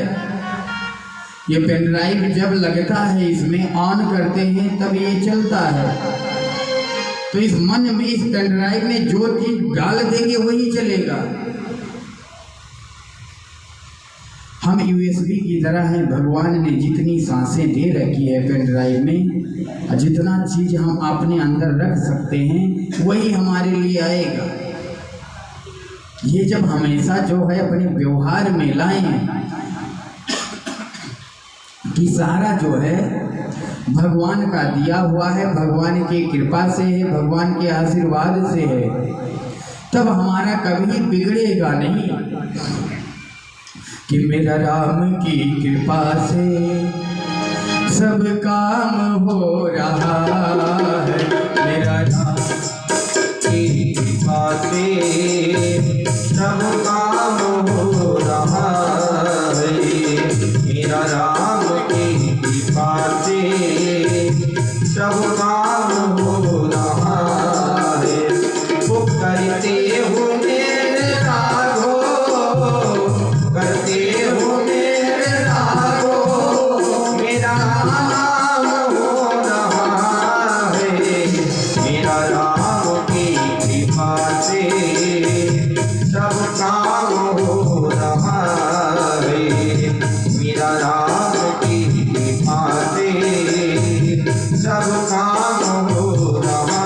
ये पेन ड्राइव जब लगता है, इसमें ऑन करते हैं तब ये चलता है। तो इस मन में, इस पेन ड्राइव में जो चीज डाल देंगे वही चलेगा। हम यूएसबी की तरह हैं। भगवान ने जितनी सांसें दे रखी है पेन ड्राइव में, जितना चीज हम अपने अंदर रख सकते हैं वही हमारे लिए आएगा। ये जब हमेशा जो है अपने व्यवहार में लाएं कि सारा जो है भगवान का दिया हुआ है, भगवान की कृपा से है, भगवान के आशीर्वाद से है, तब हमारा कभी बिगड़ेगा नहीं। कि मेरा राम की कृपा से सब काम हो रहा है, मेरा राम की कृपा से सब काम हो रहा है, मेरा राम की कृपा से सब काम हो रहा है। वो करते हो मेरे राघो, करते हो मेरे राघो, मेरा नाम हो रहा है, मेरा राम की कृपा से सब काम हो रहा है, मेरा राम की कृपा से सब काम हो रहा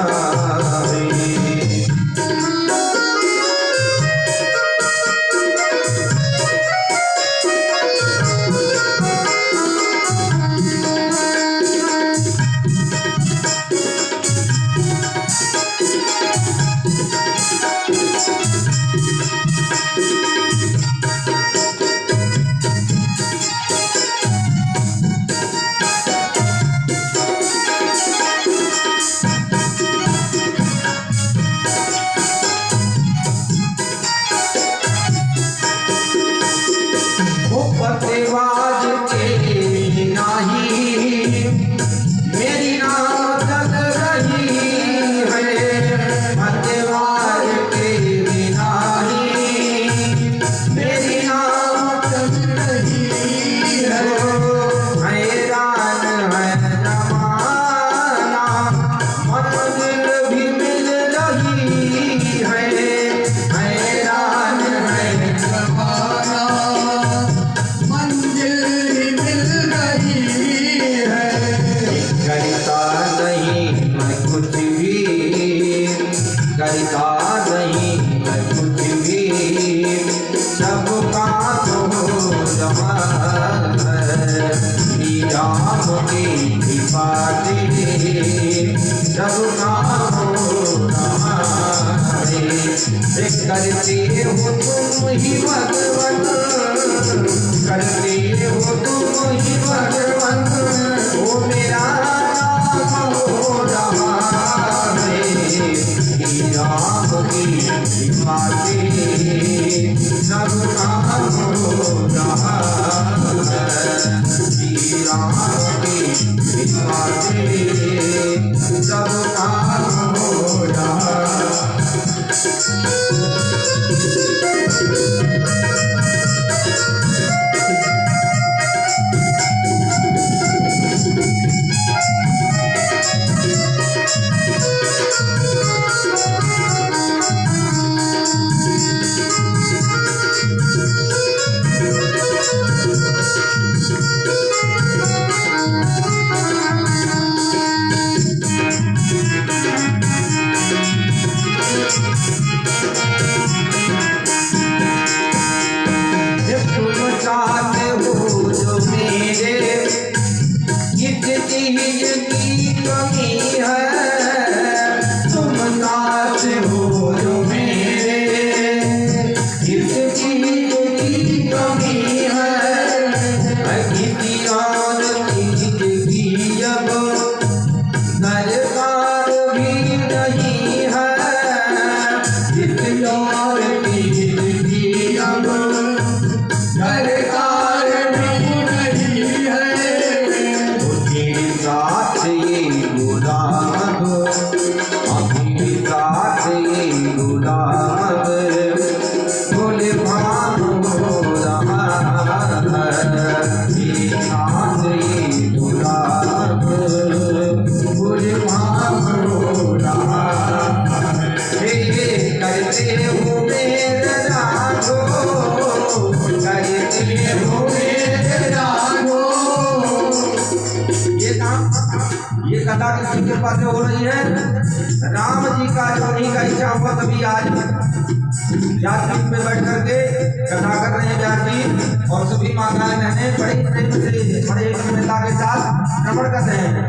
है। वो पतेवाज के नाही मेरी नाम चल रही है, पतेवाज के नाही मेरी नाम चल रही है। हैरान है जमाना, मंजिल भी मिल रही है, हैरान है जमाना, मंजिल ही मिल रही है। करता नहीं मैं कुछ भी, करता नहीं मैं कुछ भी, सब काम हो रहा है, श्री राम की कृपा से सब काम हो रहा है। करते हो तुम ही भगवान, करते हो तुम ही भगवान, ओ मेरा राम हो रहा है, श्री राम की कृपा से सब काम हो रहा है, श्री राम की की आरती की अब दरकार भी नहीं है, जिस आरती की अब दरकार भी नहीं है। उसके साथ ये गुलाब, अभी साथ ये गुलाब फूल भाग हो रहा है, ये साथ ये गुलाब फूल भाग हो रहा है। हे करते हो मेरे राघो, करते हो मेरे राघो। ये कथा किसकी कृपा से हो रही है? राम जी का जोनी का इच्छा हुआ तभी आज व्यासपीठ पे बैठ करके कथा कर रहे हैं व्यास जी, और सभी माताएं बहनें बड़े प्रेम से बड़े क्षमता के साथ श्रवण कर रहे हैं।